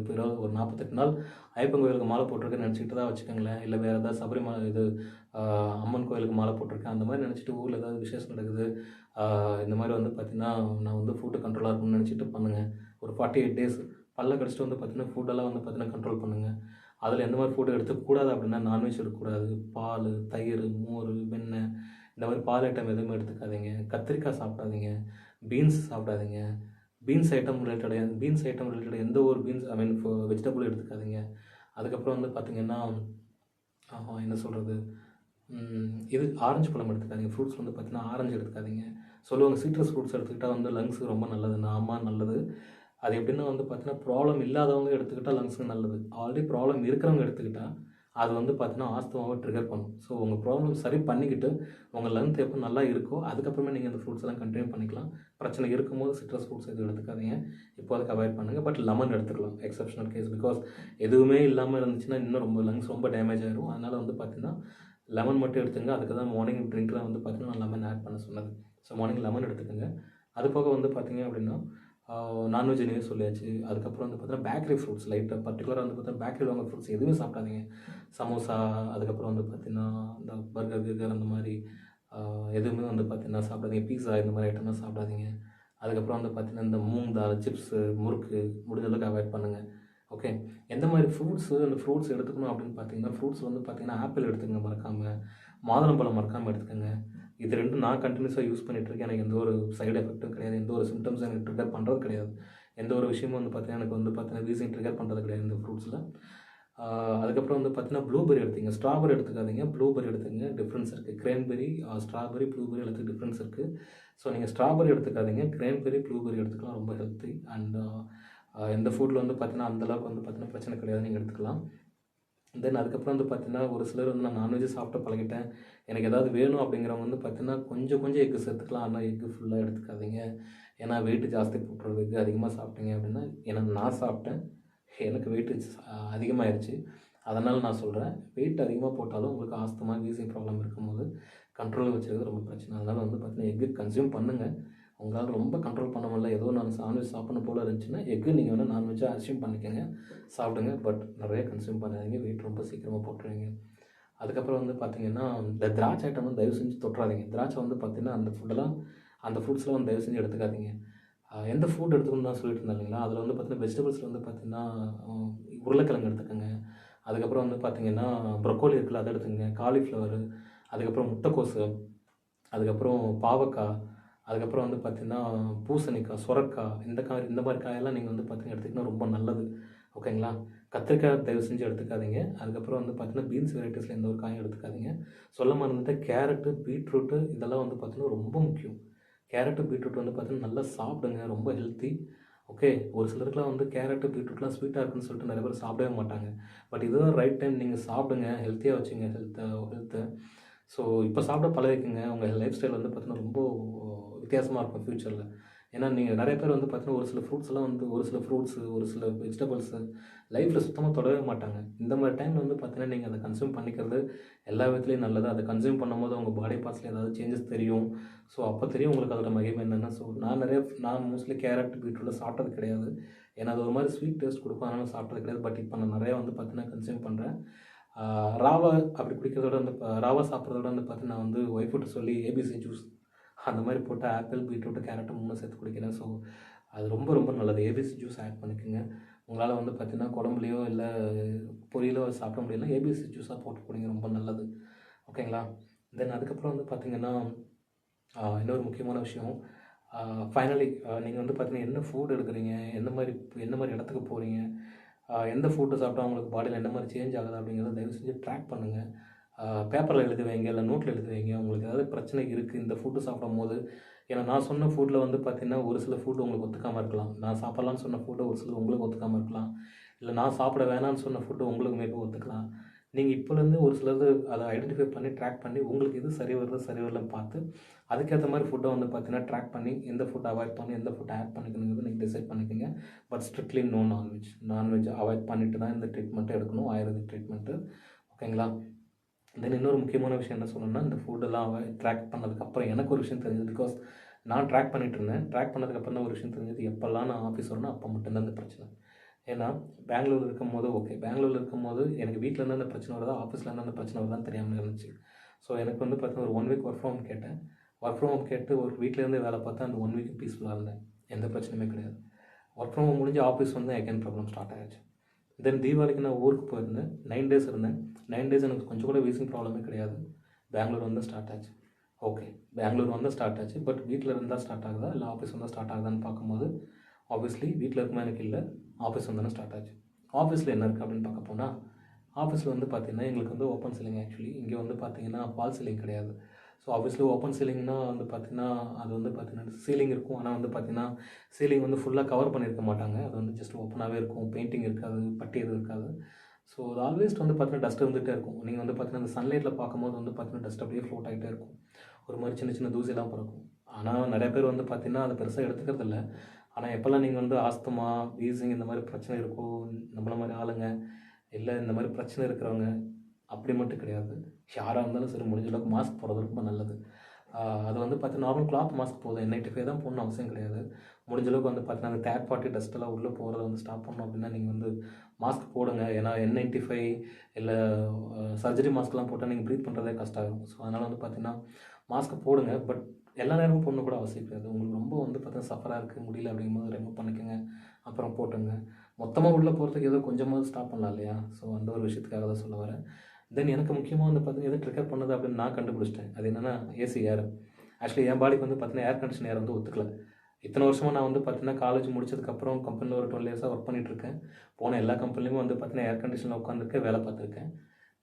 Speaker 1: 48 நாள் ஐயப்பன் கோயிலுக்கு மாலை போட்டிருக்கேன்னு நினச்சிக்கிட்டு தான் வச்சுக்கோங்களேன். இல்லை வேறு ஏதாவது சபரிமலை அம்மன் கோயிலுக்கு மாலை போட்டிருக்கேன் அந்த மாதிரி நினச்சிட்டு ஊரில் ஏதாவது விசேஷம் நடக்குது இந்த மாதிரி வந்து பார்த்திங்கன்னா நான் வந்து ஃபுட்டு கண்ட்ரோலாக இருக்கும்னு நினச்சிட்டு பண்ணுங்கள். ஒரு 48 days பல்ல கடிச்சிட்டு வந்து பார்த்திங்கன்னா ஃபுட்டெல்லாம் வந்து பார்த்திங்கன்னா கண்ட்ரோல் பண்ணுங்கள். அதில் எந்த மாதிரி ஃபுட்டு எடுத்துக்கூடாது அப்படின்னா நான்வெஜ் எடுக்கக்கூடாது. பால், தயிர், மோர், வெண்ணெய் இந்த மாதிரி பால் ஐட்டம் எதுவுமே எடுத்துக்காதீங்க. கத்திரிக்காய் சாப்பிடாதீங்க. பீன்ஸ் சாப்பிடாதீங்க. பீன்ஸ் ஐட்டம் ரிலேட்டட் எந்த ஒரு வெஜிடபிள் எடுத்துக்காதீங்க. அதுக்கப்புறம் வந்து பார்த்திங்கன்னா என்ன சொல்கிறது, இது ஆரஞ்சு பழம் எடுத்துக்காதீங்க. ஃப்ரூட்ஸ் வந்து பார்த்தீங்கன்னா, ஆரஞ்சு எடுத்துக்காதீங்க. சொல்லுவாங்க சிட்ரஸ் ஃப்ரூட்ஸ் எடுத்துக்கிட்டா வந்து லங்ஸுக்கு ரொம்ப நல்லதுன்னு. ஆமா நல்லது. அது எப்படின்னா வந்து பார்த்தீங்கன்னா, ப்ராப்ளம் இல்லாதவங்க எடுத்துக்கிட்டா லங்ஸுக்கு நல்லது. ஆல்ரெடி ப்ராப்ளம் இருக்கிறவங்க எடுத்துக்கிட்டா, அது வந்து பார்த்தீங்கன்னா, ஆஸ்துமாவை ட்ரிகர் பண்ணும். ஸோ உங்கள் ப்ராப்ளம் சரி பண்ணிக்கிட்டு, உங்கள் லங்ஸ் எப்போ நல்லா இருக்கோ, அதுக்கப்புறமே நீங்கள் அந்த ஃப்ரூட்ஸ் எல்லாம் கன்டினியூ பண்ணிக்கலாம். பிரச்சனை இருக்கும்போது சிட்ரஸ் ஃப்ரூட்ஸ் எதுவும் எடுத்துக்காதீங்க. இப்போதைக்கு அவாய்ட் பண்ணுங்கள். பட் லெமன் எடுத்துக்கலாம். எக்செப்ஷனல் கேஸ். பிகாஸ் எதுவுமே இல்லாமல் இருந்துச்சுன்னா, இன்னும் ரொம்ப லங்ஸ் ரொம்ப டேமேஜ் ஆயிரும். அதனால் வந்து பார்த்தீங்கன்னா, லெமன் மட்டும் எடுத்துங்க. அதுக்கு தான் மார்னிங் ட்ரிங்க்ல வந்து பார்த்தீங்கன்னா, நான் லெமன் ஆட் பண்ண சொன்னது. ஸோ மார்னிங் லெமன் எடுத்துக்கங்க. அது போக வந்து பார்த்தீங்க அப்படின்னா, நான்வெஜ் நீவே சொல்லியாச்சு. அதுக்கப்புறம் வந்து பார்த்தீங்கன்னா, பேக்கரி ஃப்ரூட்ஸ் லைட்டாக பர்ட்டிகுலராக வந்து பார்த்தீங்கன்னா, பேக்கரியில் வாங்குற ஃப்ரூட்ஸ் எதுவுமே சாப்பிடாதீங்க. சமோசா, அதுக்கப்புறம் வந்து பார்த்தீங்கன்னா, இந்த பர்கர், கிர்கர் அந்த மாதிரி எதுவுமே வந்து பார்த்தீங்கன்னா சாப்பிடாதீங்க. பீஸா இந்த மாதிரி ஐட்டம்லாம் சாப்பிடாதீங்க. அதுக்கப்புறம் வந்து பார்த்தீங்கன்னா, இந்த மூங் தால், சிப்ஸு, முறுக்கு முடிஞ்ச அளவுக்கு அவாய்ட் பண்ணுங்கள். ஓகே. எந்த மாதிரி அந்த ஃப்ரூட்ஸ் எடுத்துக்கணும் அப்படின்னு பார்த்தீங்கன்னா, ஃப்ரூட்ஸ் வந்து பார்த்தீங்கன்னா, ஆப்பிள் எடுத்துக்கங்க மறக்காம. மாதுளம்பழம் மறக்காம எடுத்துக்கங்க. இது 2ம் நான் கன்டினியூஸாக யூஸ் பண்ணிட்டுருக்கேன். எனக்கு எந்த ஒரு சைடு எஃபெக்ட்டும் கிடையாது. எந்த ஒரு சிம்ப்டம்ஸும் எனக்கு ட்ரிகர் பண்ணுறது கிடையாது. எந்த ஒரு விஷயமும் வந்து பார்த்தீங்கன்னா, எனக்கு வந்து பார்த்தீங்கன்னா, வீசிங் ட்ரிகர் பண்ணுறது கிடையாது இந்த ஃப்ரூட்ஸில். அதுக்கப்புறம் வந்து பார்த்தீங்கன்னா, ப்ளூபெர்ரி எடுத்துக்கங்க. ஸ்ட்ராபெர்ரி எடுத்துக்காதீங்க. ப்ளூபெர்ரி எடுத்துக்கங்க. டிஃப்ரென்ஸ் இருக்குது. கிரேன்பெர்ரி, ஸ்ட்ராபெர்ரி, ப்ளூபெர்ரி எல்லாத்துக்கும் டிஃப்ரென்ஸ் இருக்குது. ஸோ நீங்கள் ஸ்ட்ராபெர்ரி எடுத்துக்காதீங்க. கிரேன்பெர்ரி, ப்ளூபெர்ரி எடுத்துக்கலாம். ரொம்ப ஹெல்த்தி. அண்ட் எந்த ஃபுட்டில் வந்து பார்த்தீங்கன்னா, அந்தளவுக்கு வந்து பார்த்தீங்கன்னா பிரச்சனை கிடையாது. நீங்கள் எடுத்துக்கலாம். தென் அதுக்கப்புறம் வந்து பார்த்தீங்கன்னா, ஒரு சிலர் வந்து நான் நான்வெஜ்ஜே சாப்பிட்டு பழகிட்டேன். எனக்கு ஏதாவது வேணும் அப்படிங்கிறவங்க வந்து பார்த்தீங்கன்னா, கொஞ்சம் கொஞ்சம் எக்கு சேர்த்துக்கலாம். ஆனால் எக்கு ஃபுல்லாக எடுத்துக்காதீங்க. ஏன்னா வெயிட் ஜாஸ்தி போட்டுரும் எக்கு அதிகமாக சாப்பிட்டீங்க அப்படின்னா. ஏன்னா நான் சாப்பிட்டேன். எனக்கு வெயிட் அதிகமாயிருச்சு. அதனால் நான் சொல்கிறேன், வெயிட் அதிகமாக போட்டாலும் உங்களுக்கு ஆஸ்துமா, வீசிங் ப்ராப்ளம் இருக்கும்போது கண்ட்ரோலில் வச்சுக்கிறது ரொம்ப பிரச்சனை. அதனால் வந்து பார்த்தீங்கன்னா, எக்கு கன்சியூம் பண்ணுங்கள். உங்களால் ரொம்ப கண்ட்ரோல் பண்ண முடியல, ஏதோ நான் நான்வெஜ் சாப்பிடணும் போல இருந்துச்சுன்னா, எக்கு நீங்கள் வேணால் நான்வெஜ்ஜாக அஸ்யூம் பண்ணிக்கோங்க, சாப்பிடுங்க. பட் நிறைய கன்சியூம் பண்ணாதீங்க, வெயிட் ரொம்ப சீக்கிரமாக போட்டுருவீங்க. அதுக்கப்புறம் வந்து பார்த்தீங்கன்னா, இந்த திராட்சை ஐட்டம் வந்து தயவு செஞ்சு தொட்டுறாதீங்க. திராட்சை வந்து பார்த்தீங்கன்னா, அந்த ஃப்ரூட்ஸ்லாம் வந்து தயவு செஞ்சு எடுத்துக்காதீங்க. எந்த ஃப்ரூட் எடுத்துக்கணும்னு நான் சொல்லிட்டு இருந்தேன் இல்லைங்களா, அதில் வந்து பார்த்தீங்கன்னா, வெஜிடபிள்ஸில் வந்து பார்த்தீங்கன்னா, உருளைக்கிழங்கு எடுத்துக்கோங்க. அதுக்கப்புறம் வந்து பார்த்தீங்கன்னா, ப்ரொக்கோலி இருக்குல்ல, அதை எடுத்துக்கங்க. காலிஃப்ளவரு, அதுக்கப்புறம் முட்டைக்கோசு, அதுக்கப்புறம் பாவக்காய், அதுக்கப்புறம் வந்து பார்த்தீங்கன்னா, பூசணிக்காய், சொரக்காய், இந்த மாதிரி காயெல்லாம் நீங்கள் வந்து பார்த்தீங்கன்னா எடுத்துக்கிட்டிங்கன்னா ரொம்ப நல்லது. ஓகேங்களா? கத்திரிக்காய் தயவு செஞ்சு எடுத்துக்காதீங்க. அதுக்கப்புறம் வந்து பார்த்தீங்கன்னா, பீன்ஸ் வெரைட்டிஸில் எந்த ஒரு காயும் எடுத்துக்காதீங்க. சொல்ல மறந்துட்டேன், கேரட்டு, பீட்ரூட்டு இதெல்லாம் வந்து பார்த்தீங்கன்னா ரொம்ப முக்கியம். கேரட்டு, பீட்ரூட் வந்து பார்த்தீங்கன்னா நல்லா சாப்பிடுங்க. ரொம்ப ஹெல்த்தி. ஓகே. ஒரு சிலருக்குலாம் வந்து கேரட்டு, பீட்ரூட்லாம் ஸ்வீட்டாக இருக்குன்னு சொல்லிட்டு நிறைய பேர் சாப்பிடவே மாட்டாங்க. பட் இதுதான் ரைட் டைம். நீங்கள் சாப்பிடுங்க. ஹெல்த்தியாக வச்சுங்க ஹெல்த்தை. ஸோ இப்போ சாப்பிட பழகிக்கங்க. உங்கள் லைஃப் ஸ்டைல் வந்து பார்த்தீங்கன்னா ரொம்ப வித்தியாசமாக இருக்கும் ஃப்யூச்சரில். ஏன்னா நீங்கள் நிறைய பேர் வந்து பார்த்தீங்கன்னா, ஒரு சில ஃப்ரூட்ஸு, ஒரு சில வெஜிடபிள்ஸு லைஃப்பில் சுத்தமாக தொடவே மாட்டாங்க. இந்த மாதிரி டைமில் வந்து பார்த்தீங்கன்னா, நீங்கள் அதை கன்சியூம் பண்ணிக்கிறது எல்லா விதத்துலேயும் நல்லது. அதை கன்சியூம் பண்ணும்போது உங்கள் பாடி பார்ட்ஸில் ஏதாவது சேஞ்சஸ் தெரியும். ஸோ அப்போ தெரியும் உங்களுக்கு அதோட மகிமை என்னென்னு. ஸோ நான் மோஸ்ட்லி கேரட், பீட்ரூட்லாம் சாப்பிட்டது கிடையாது. ஏன்னா அது ஒரு மாதிரி ஸ்வீட் டேஸ்ட் கொடுக்கும். அதனால் சாப்பிட்டது கிடையாது. பட் இப்போ நான் நிறையா வந்து பார்த்தீங்கன்னா கன்சியூம் பண்ணுறேன். ராவா அப்படி குடிக்கிறதோட வந்து ராவா சாப்பிட்றதோட வந்து பார்த்தீங்கன்னா, நான் வந்து ஒய்ஃப்கிட்ட சொல்லி ஏபிசி ஜூஸ் அந்த மாதிரி போட்டு ஆப்பிள், பீட்ரூட்டு, கேரட்டு 3 சேர்த்து குடிக்கிறேன். ஸோ அது ரொம்ப ரொம்ப நல்லது. ஏபிசி ஜூஸ் ஆட் பண்ணிக்கோங்க. உங்களால் வந்து பார்த்தீங்கன்னா, குழம்புலையோ இல்லை பொரியலோ சாப்பிட முடியல, ஏபிசி ஜூஸாக போட்டு குடிங்க. ரொம்ப நல்லது. ஓகேங்களா? தென் அதுக்கப்புறம் வந்து பார்த்தீங்கன்னா, இன்னொரு முக்கியமான விஷயம், ஃபைனலி நீங்கள் வந்து பார்த்தீங்கன்னா, என்ன ஃபுட் எடுக்கிறீங்க, எந்த மாதிரி இடத்துக்கு போகிறீங்க, எந்த ஃபுட்டு சாப்பிட்டா உங்களுக்கு பாடியில் என்ன மாதிரி சேஞ்ச் ஆகுது அப்படிங்கிறத தயவு செஞ்சு ட்ராக் பண்ணுங்கள். பேப்பரில் எழுதி வைங்க, இல்லை நோட்டில் எழுதி வைங்க. உங்களுக்கு ஏதாவது பிரச்சனை இருக்குது இந்த ஃபுட்டு சாப்பிடும்போது. ஏன்னா நான் சொன்ன ஃபுட்டில் வந்து பார்த்தீங்கன்னா, ஒரு சில ஃபுட் உங்களுக்கு ஒத்துக்காமல் இருக்கலாம். நான் சாப்பிட்லான்னு சொன்ன ஃபுட்டு ஒரு சிலது உங்களுக்கு ஒத்துக்காமல் இருக்கலாம். இல்லை நான் சாப்பிட வேணான்னு சொன்ன ஃபுட்டு உங்களுக்கு மேபி ஒத்துக்கலாம். நீங்கள் இப்போலேருந்து ஒரு சிலது அதை ஐடென்டிஃபை பண்ணி, ட்ராக் பண்ணி, உங்களுக்கு எது சரி வருது, சரி வரலன்னு பார்த்து, அதுக்கேற்ற மாதிரி ஃபுட்டை வந்து பார்த்தீங்கன்னா ட்ராக் பண்ணி, எந்த ஃபுட்டை அவாய்ட் பண்ணி, எந்த ஃபுட்டை ஆட் பண்ணிக்கணுங்கிறது நீங்கள் டிசைட் பண்ணிக்கோங்க. But strictly no non-veg. Non-veg avoid பண்ணிட்டு தான் இந்த ட்ரீட்மெண்ட்டை எடுக்கணும், ஆயுர்வேதிக் ட்ரீட்மெண்ட்டு. ஓகேங்களா? தென் இன்னொரு முக்கியமான விஷயம் என்ன சொல்லணும்னா, இந்த ஃபுட்டெல்லாம் ட்ராக் பண்ணதுக்கப்புறம் எனக்கு ஒரு விஷயம் தெரிஞ்சது. பிகாஸ் நான் ட்ராக் பண்ணிட்டு இருந்தேன். ட்ராக் பண்ணதுக்கப்புறம் தான் ஒரு விஷயம் தெரிஞ்சது. எப்போல்லாம் நான் ஆஃபீஸ் வரேனோ அப்போ மட்டும்தான் இந்த பிரச்சனை. ஏன்னா பெங்களூர்ல இருக்கும்போது ஓகே. பெங்களூர்ல இருக்கும்போது எனக்கு வீட்டிலேருந்து அந்த பிரச்சனை வருதா, ஆஃபீஸ்லேருந்து அந்த பிரச்சனை வருதான்னு தெரியாமல் இருந்துச்சு. ஸோ எனக்கு வந்து பார்த்தீங்கன்னா, ஒரு 1 வீக் ஒர்க் ஃப்ரம் ஹோம் கேட்டேன். ஒர்க் ஃப்ரம் ஹோம் கேட்டு ஒரு வீட்டிலேருந்தே வேலை பார்த்தா அந்த 1 வீக் பீஸ்ஃபுல்லாக இருந்தேன். எந்த பிரச்சனையுமே கிடையாது. ஒர்க் ஃப்ரம் ஹோம் முடிஞ்சு ஆஃபீஸ் வந்து அகைன் ப்ராப்ளம் ஸ்டார்ட் ஆகிடுச்சு. தென் தீபாவளிக்கு நான் ஊருக்கு போயிருந்தேன். 9 டேஸ் இருந்தேன். 9 டேஸ் எனக்கு கொஞ்சம் கூட வீசிங் ப்ராப்ளமே கிடையாது. பெங்களூர் வந்து ஸ்டார்ட் ஆச்சு. ஓகே. பெங்களூர் வந்து ஸ்டார்ட் ஆச்சு. பட் வீட்டில் இருந்தால் ஸ்டார்ட் ஆகுதா, இல்லை ஆஃபீஸ் வந்தால் ஸ்டார்ட் ஆகுதான்னு பார்க்கும்போது, ஆப்வியஸ்லி வீட்டில் இருக்கும்போது எனக்கு இல்லை, ஆஃபீஸ் வந்தாலும் ஸ்டார்ட் ஆச்சு. ஆஃபீஸில் என்ன இருக்குது அப்படின்னு பார்க்க போனால், ஆஃபீஸில் வந்து பார்த்திங்கன்னா எங்களுக்கு வந்து ஓப்பன் சீலிங் ஆக்சுவலி. இங்கே வந்து பார்த்திங்கன்னா ஃபால் சீலிங் கிடையாது. ஸோ ஆப்வியஸ்லி ஓப்பன் சீலிங்னா வந்து பார்த்திங்கன்னா அது வந்து பார்த்திங்கன்னா சீலிங் இருக்கும். ஆனால் வந்து பார்த்திங்கன்னா சீலிங் வந்து ஃபுல்லாக கவர் பண்ணியிருக்க மாட்டாங்க. அது வந்து ஜஸ்ட் ஓப்பனாகவே இருக்கும். பெயிண்டிங் இருக்காது, பட்டி எதுவும் இருக்காது. ஸோ அது ஆல்வேஸ் வந்து பார்த்திங்கன்னா டஸ்ட் இருந்துகிட்டே இருக்கும். நீங்கள் வந்து பார்த்திங்கன்னா அந்த சன்லைட்டில் பார்க்கும்போது வந்து பார்த்திங்கன்னா டஸ்ட் அப்படியே ஃப்ளோட் ஆகிட்டே இருக்கும். ஒரு மாதிரி சின்ன சின்ன தூசிலாம் பறக்கும். ஆனால் நிறைய பேர் வந்து பார்த்திங்கன்னா அதை பெருசாக எடுத்துக்கிறதில்ல. ஆனால் எப்போல்லாம் நீங்கள் வந்து ஆஸ்துமா, வீசிங் இந்த மாதிரி பிரச்சனை இருக்கோ, நம்மள மாதிரி ஆளுங்க இல்லை இந்த மாதிரி பிரச்சனை இருக்கிறவங்க அப்படி மட்டும் கிடையாது. யாராக இருந்தாலும் சரி முடிஞ்ச அளவுக்கு மாஸ்க் போடுறது ரொம்ப நல்லது. அது வந்து பார்த்தீங்கன்னா நார்மல் கிளாத் மாஸ்க் போதும். N95 தான் போடணும்னு அவசியம் கிடையாது. முடிஞ்ச அளவுக்கு வந்து பார்த்தீங்கன்னா அந்த தேர்ட் பார்ட்டி டஸ்ட்டெல்லாம் உள்ளே போகிறத வந்து ஸ்டாப் பண்ணணும் அப்படின்னா நீங்கள் வந்து மாஸ்க் போடுங்க. ஏன்னா N95 இல்லை சர்ஜரி மாஸ்க்லாம் போட்டால் நீங்கள் ப்ரீத் பண்ணுறதே கஷ்டம் ஆகும். ஸோ அதனால் வந்து பார்த்தீங்கன்னா மாஸ்க் போடுங்க. பட் எல்லா நேரமும் போடணும் கூட அவசியம் கிடையாது. உங்களுக்கு ரொம்ப வந்து பார்த்தீங்கன்னா சஃபராக இருக்குது, முடியல அப்படிங்கும்போது ரிமூவ் பண்ணிக்கோங்க, அப்புறம் போட்டுங்க. மொத்தமாக உள்ளே போகிறதுக்கு ஏதோ கொஞ்சமாவது ஸ்டாப் பண்ணலாம் இல்லையா? ஸோ அந்த ஒரு விஷயத்துக்காக தான் சொல்ல வரேன். தென் எனக்கு முக்கியமாக வந்து பார்த்தீங்கன்னா எது ட்ரிகர் பண்ணுது அப்படின்னு நான் கண்டுபிடிச்சிட்டேன். அது என்னென்னா ஏசி ஏர். ஆக்சுவலி என் பாடிக்கு வந்து பார்த்தீங்கன்னா ஏர் கண்டிஷன் ஏர் வந்து ஒத்துக்கல. இத்தனை வருஷமாக நான் வந்து பார்த்தீங்கன்னா காலேஜ் முடிச்சதுக்கப்புறம் கம்பெனியில் ஒரு 12 இயர்ஸாக ஒர்க் பண்ணிகிட்ருக்கேன். போன எல்லா கம்பெனிலையுமே வந்து பார்த்தீங்கன்னா ஏர் கண்டிஷனில் உட்காந்துருக்கேன், வேலை பார்த்துருக்கேன்.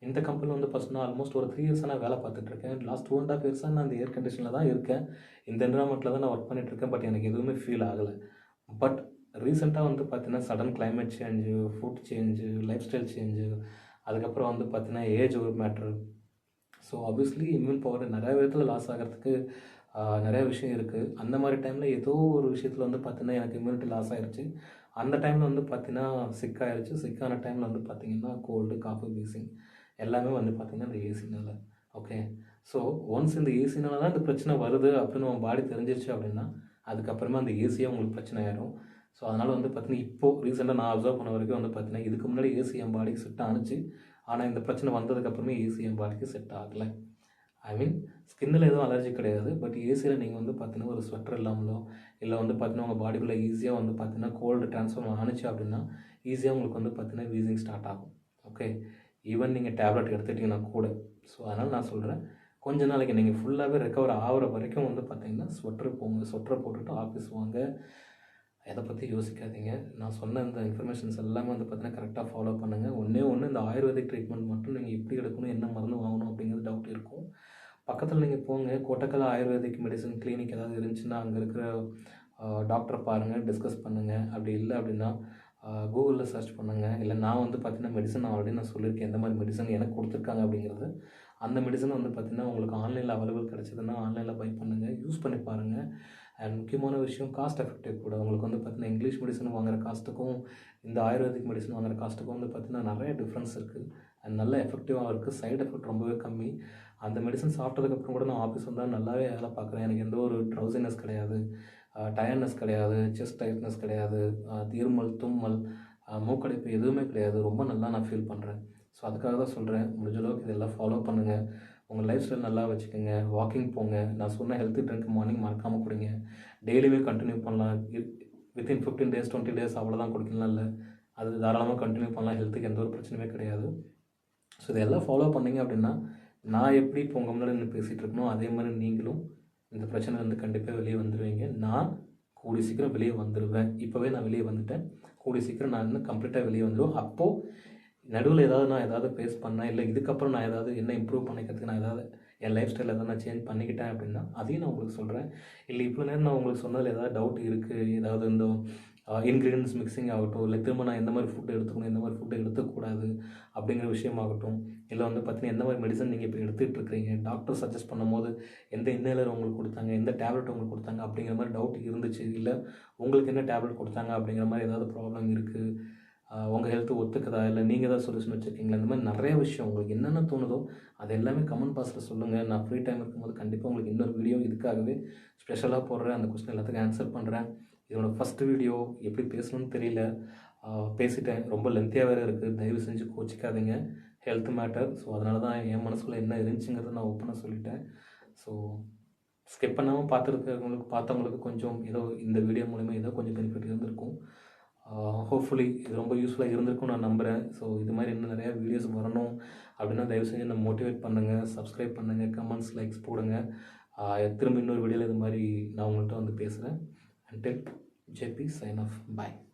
Speaker 1: இந்த கம்பெனியில் வந்து பார்த்தீங்கன்னா ஆல்மோஸ்ட் ஒரு 3 இயர்ஸாக நான் வேலை பார்த்துட்ருக்கேன். லாஸ்ட் 2.5 இயர்ஸாக நான் அந்த ஏர் கண்டிஷனில் தான் இருக்கேன். இந்த என்விரான்மெண்ட்டில் தான் நான் ஒர்க் பண்ணிகிட்ருக்கேன். பட் எனக்கு எதுவுமே ஃபீல் ஆகலை. பட் ரீசெண்டாக வந்து பார்த்தீங்கன்னா sudden climate change, food change, life style change, அதுக்கப்புறம் வந்து பார்த்தீங்கன்னா ஏஜ் ஒரு matter. So obviously immune power நிறைய விதத்தில் லாஸ் ஆகிறதுக்கு நிறைய விஷயம் இருக்குது. அந்த மாதிரி டைமில் ஏதோ ஒரு விஷயத்தில் வந்து பார்த்தீங்கன்னா எனக்கு இம்யூனிட்டி லாஸ் ஆகிடுச்சு. அந்த டைமில் வந்து பார்த்தீங்கன்னா சிக் ஆகிடுச்சு. சிக்கான டைமில் வந்து பார்த்தீங்கன்னா கோல்டு, காஃபு, வீசிங் எல்லாமே வந்து பார்த்தீங்கன்னா இந்த ஏசினால. ஓகே. ஸோ ஒன்ஸ் இந்த ஏசினால தான் இந்த பிரச்சனை வருது அப்படின்னு உங்கள் பாடி தெரிஞ்சிருச்சு அப்படின்னா அதுக்கப்புறமா அந்த ஏசியே உங்களுக்கு பிரச்சனை ஆயிடும். ஸோ அதனால் வந்து பார்த்தீங்கன்னா இப்போது ரீசெண்டாக நான் அப்சர்வ் பண்ண வரைக்கும் வந்து பார்த்தீங்கன்னா இதுக்கு முன்னாடி ஏசி என் பாடிக்கு செட் ஆணுச்சு. ஆனால் இந்த பிரச்சனை வந்ததுக்கப்புறமே ஏசி என் பாடிக்கு செட் ஆகலை. ஐ மீன் ஸ்கின்னில் எதுவும் அலர்ஜி கிடையாது. பட் ஏசியில் நீங்கள் வந்து பார்த்தீங்கன்னா ஒரு ஸ்வெட்டர் இல்லாமலோ இல்லை வந்து பார்த்தீங்கன்னா உங்கள் பாடிக்குள்ளே ஈஸியாக வந்து பார்த்தீங்கன்னா கோல்டு ட்ரான்ஸ்ஃபார்ம் ஆணுச்சு அப்படின்னா ஈஸியாக உங்களுக்கு வந்து பார்த்தீங்கன்னா வீசிங் ஸ்டார்ட் ஆகும். ஓகே. ஈவன் நீங்கள் டேப்லெட் எடுத்துட்டிங்கன்னா கூட. ஸோ அதனால் நான் சொல்கிறேன், கொஞ்ச நாளைக்கு நீங்கள் ஃபுல்லாகவே ரெக்கவர் ஆகிற வரைக்கும் வந்து பார்த்தீங்கன்னா ஸ்வெட்டர் போங்க. ஸ்வெட்டரை போட்டுட்டு ஆஃபீஸ் வாங்க. எதை பற்றி யோசிக்காதீங்க. நான் சொன்ன இந்த இன்ஃபர்மேஷன்ஸ் எல்லாமே வந்து பார்த்தீங்கன்னா கரெக்டாக ஃபாலோ பண்ணுங்கள். ஒன்றே இந்த ஆயுர்வேதிக் ட்ரீட்மெண்ட் மட்டும் நீங்கள் எப்படி எடுக்கணும், என்ன மருந்து வாங்கணும் அப்படிங்கிறது டவுட் இருக்கும். பக்கத்தில் நீங்கள் போங்க, கோட்டக்கல் ஆயுர்வேதிக் மெடிசன் கிளினிக் ஏதாவது இருந்துச்சுன்னா அங்கே இருக்கிற டாக்டரை பாருங்கள், டிஸ்கஸ் பண்ணுங்கள். அப்படி இல்லை அப்படின்னா கூகுளில் சர்ச் பண்ணுங்கள். இல்லை நான் வந்து பார்த்தீங்கன்னா மெடிசன் ஆல்ரெடி நான் சொல்லியிருக்கேன் எந்த மாதிரி மெடிசன் எனக்கு கொடுத்துருக்காங்க அப்படிங்கிறது. அந்த மெடிசன் வந்து பார்த்தீங்கன்னா உங்களுக்கு ஆன்லைனில் அவைலபிள் கிடச்சிதுன்னா ஆன்லைனில் பை பண்ணுங்கள், யூஸ் பண்ணி பாருங்கள். அண்ட் முக்கியமான விஷயம் காஸ்ட் எஃபெக்டிவ் கூட. உங்களுக்கு வந்து பார்த்தீங்கன்னா இங்கிலீஷ் மெடிசன் வாங்குற காஸ்ட்டுக்கும் இந்த ஆயுர்வேதிக் மெடிசன் வாங்குற காஸ்ட்டுக்கும் வந்து பார்த்தீங்கன்னா நிறைய டிஃப்ரென்ஸ் இருக்குது. அண்ட் நல்ல எஃபெக்டிவாக இருக்குது. சைடு எஃபெக்ட் ரொம்பவே கம்மி. அந்த மெடிசன் சாப்பிட்டதுக்கப்புறம் கூட நான் ஆஃபீஸ் வந்தால் நல்லாவே வேலை பார்க்குறேன். எனக்கு எந்த ஒரு ட்ரௌசினஸ் கிடையாது, டயர்ட்னஸ் கிடையாது, செஸ்ட் டைட்னஸ் கிடையாது, இருமல், தும்மல், மூக்கடைப்பு எதுவுமே கிடையாது. ரொம்ப நல்லா நான் ஃபீல் பண்ணுறேன். ஸோ அதுக்காக தான் சொல்கிறேன், முடிஞ்ச அளவுக்கு இதெல்லாம் ஃபாலோ பண்ணுங்கள். உங்கள் லைஃப் ஸ்டைல் நல்லா வச்சுக்கோங்க. வாக்கிங் போங்க. நான் சொன்ன ஹெல்த்தி ட்ரிங்க் மார்னிங் மறக்காமல் குடிங்க. டெய்லியுமே கண்டினியூ பண்ணலாம். வித்தின் 15 days 20 days அவ்வளோதான் குடிக்கலாம் இல்லை, அது தாராளமாக கண்டினியூ பண்ணலாம். ஹெல்த்துக்கு எந்த ஒரு பிரச்சனையுமே கிடையாது. ஸோ இதெல்லாம் ஃபாலோ பண்ணிங்க அப்படின்னா நான் எப்படி இப்போ உங்கள் முன்னாடி நின்று பேசிகிட்டு இருக்கணும் அதே மாதிரி நீங்களும் இந்த பிரச்சனைலேருந்து கண்டிப்பாக வெளியே வந்துடுவீங்க. நான் கூடிய சீக்கிரம் வெளியே வந்துடுவேன். இப்போவே நான் வெளியே வந்துட்டேன். கூடிய சீக்கிரம் நான் இன்னும் கம்ப்ளீட்டாக வெளியே வந்துடுவேன். அப்போது நடுவில் நான் ஏதாவது ஃபேஸ் பண்ணேன், இல்லை இதுக்கப்புறம் நான் ஏதாவது என்ன இம்ப்ரூவ் பண்ணிக்கிறதுக்கு நான் ஏதாவது என் லைஃப் ஸ்டைலில் ஏதாவது நான் சேஞ்ச் பண்ணிக்கிட்டேன் அப்படின்னா அதையும் நான் உங்களுக்கு சொல்கிறேன். இல்லை இவ்வளோ நேரம் நான் உங்களுக்கு சொன்னதில் ஏதாவது டவுட் இருக்குது, ஏதாவது இந்த இன்க்ரீடியன்ஸ் மிக்சிங் ஆகட்டும், இல்லை திரும்ப நான் எந்த மாதிரி ஃபுட்டு எடுத்துக்கணும், எந்த மாதிரி ஃபுட்டு எடுத்துக்கூடாது அப்படிங்கிற விஷயமாகட்டும், இல்லை வந்து பார்த்தீங்கன்னா எந்த மாதிரி மெடிசன் நீங்கள் இப்போ எடுத்துகிட்டு இருக்கிறீங்க, டாக்டர் சஜஸ்ட் பண்ணும்போது எந்த இன்னேலர் உங்களுக்கு கொடுத்தாங்க, எந்த டேப்லெட் உங்களுக்கு கொடுத்தாங்க அப்படிங்கிற மாதிரி டவுட் இருந்துச்சு, இல்லை உங்களுக்கு என்ன டேப்லெட் கொடுத்தாங்க அப்படிங்கிற மாதிரி ஏதாவது ப்ராப்ளம் இருக்குது, உங்கள் ஹெல்த்து ஒத்துக்குதா, இல்லை நீங்கள் ஏதாவது சொல்யூஷன் வச்சுருக்கீங்களா, இந்த மாதிரி நிறைய விஷயம் உங்களுக்கு என்னென்ன தோணுதோ அது எல்லாமே கமெண்ட் பாக்ஸில் சொல்லுங்கள். நான் ஃப்ரீ டைம் இருக்கும்போது கண்டிப்பாக உங்களுக்கு இன்னொரு வீடியோ இதுக்காகவே ஸ்பெஷலாக போடுறேன். அந்த கொஸ்டின் எல்லாத்துக்கும் ஆன்சர் பண்ணுறேன். இதோட ஃபஸ்ட்டு வீடியோ எப்படி பேசணும்னு தெரியல, பேசிட்டேன். ரொம்ப லென்த்தியாக வேறு இருக்குது. தயவு செஞ்சு கோச்சிக்காதீங்க. Health matter. ஸோ அதனால தான் என் மனசுக்குள்ளே என்ன இருந்துச்சுங்கிறத நான் ஓப்பனாக சொல்லிட்டேன். ஸோ ஸ்கிப் பண்ணாமல் பார்த்தவங்களுக்கு கொஞ்சம் ஏதோ இந்த வீடியோ மூலிமா ஏதோ கொஞ்சம் பெனிஃபிட் இருந்திருக்கும். ஹோப்ஃபுல்லி இது ரொம்ப யூஸ்ஃபுல்லாக இருந்திருக்கும் நான் நம்புகிறேன். ஸோ இது மாதிரி இன்னும் நிறையா வீடியோஸ் வரணும் அப்படின்னா தயவு செஞ்சு என்னை மோட்டிவேட் பண்ணுங்கள், சப்ஸ்கிரைப் பண்ணுங்கள், கமெண்ட்ஸ், லைக்ஸ் போடுங்க. திரும்ப இன்னொரு வீடியோவில் இது மாதிரி நான் உங்கள்கிட்ட வந்து பேசுகிறேன். Until JP sign off. Bye.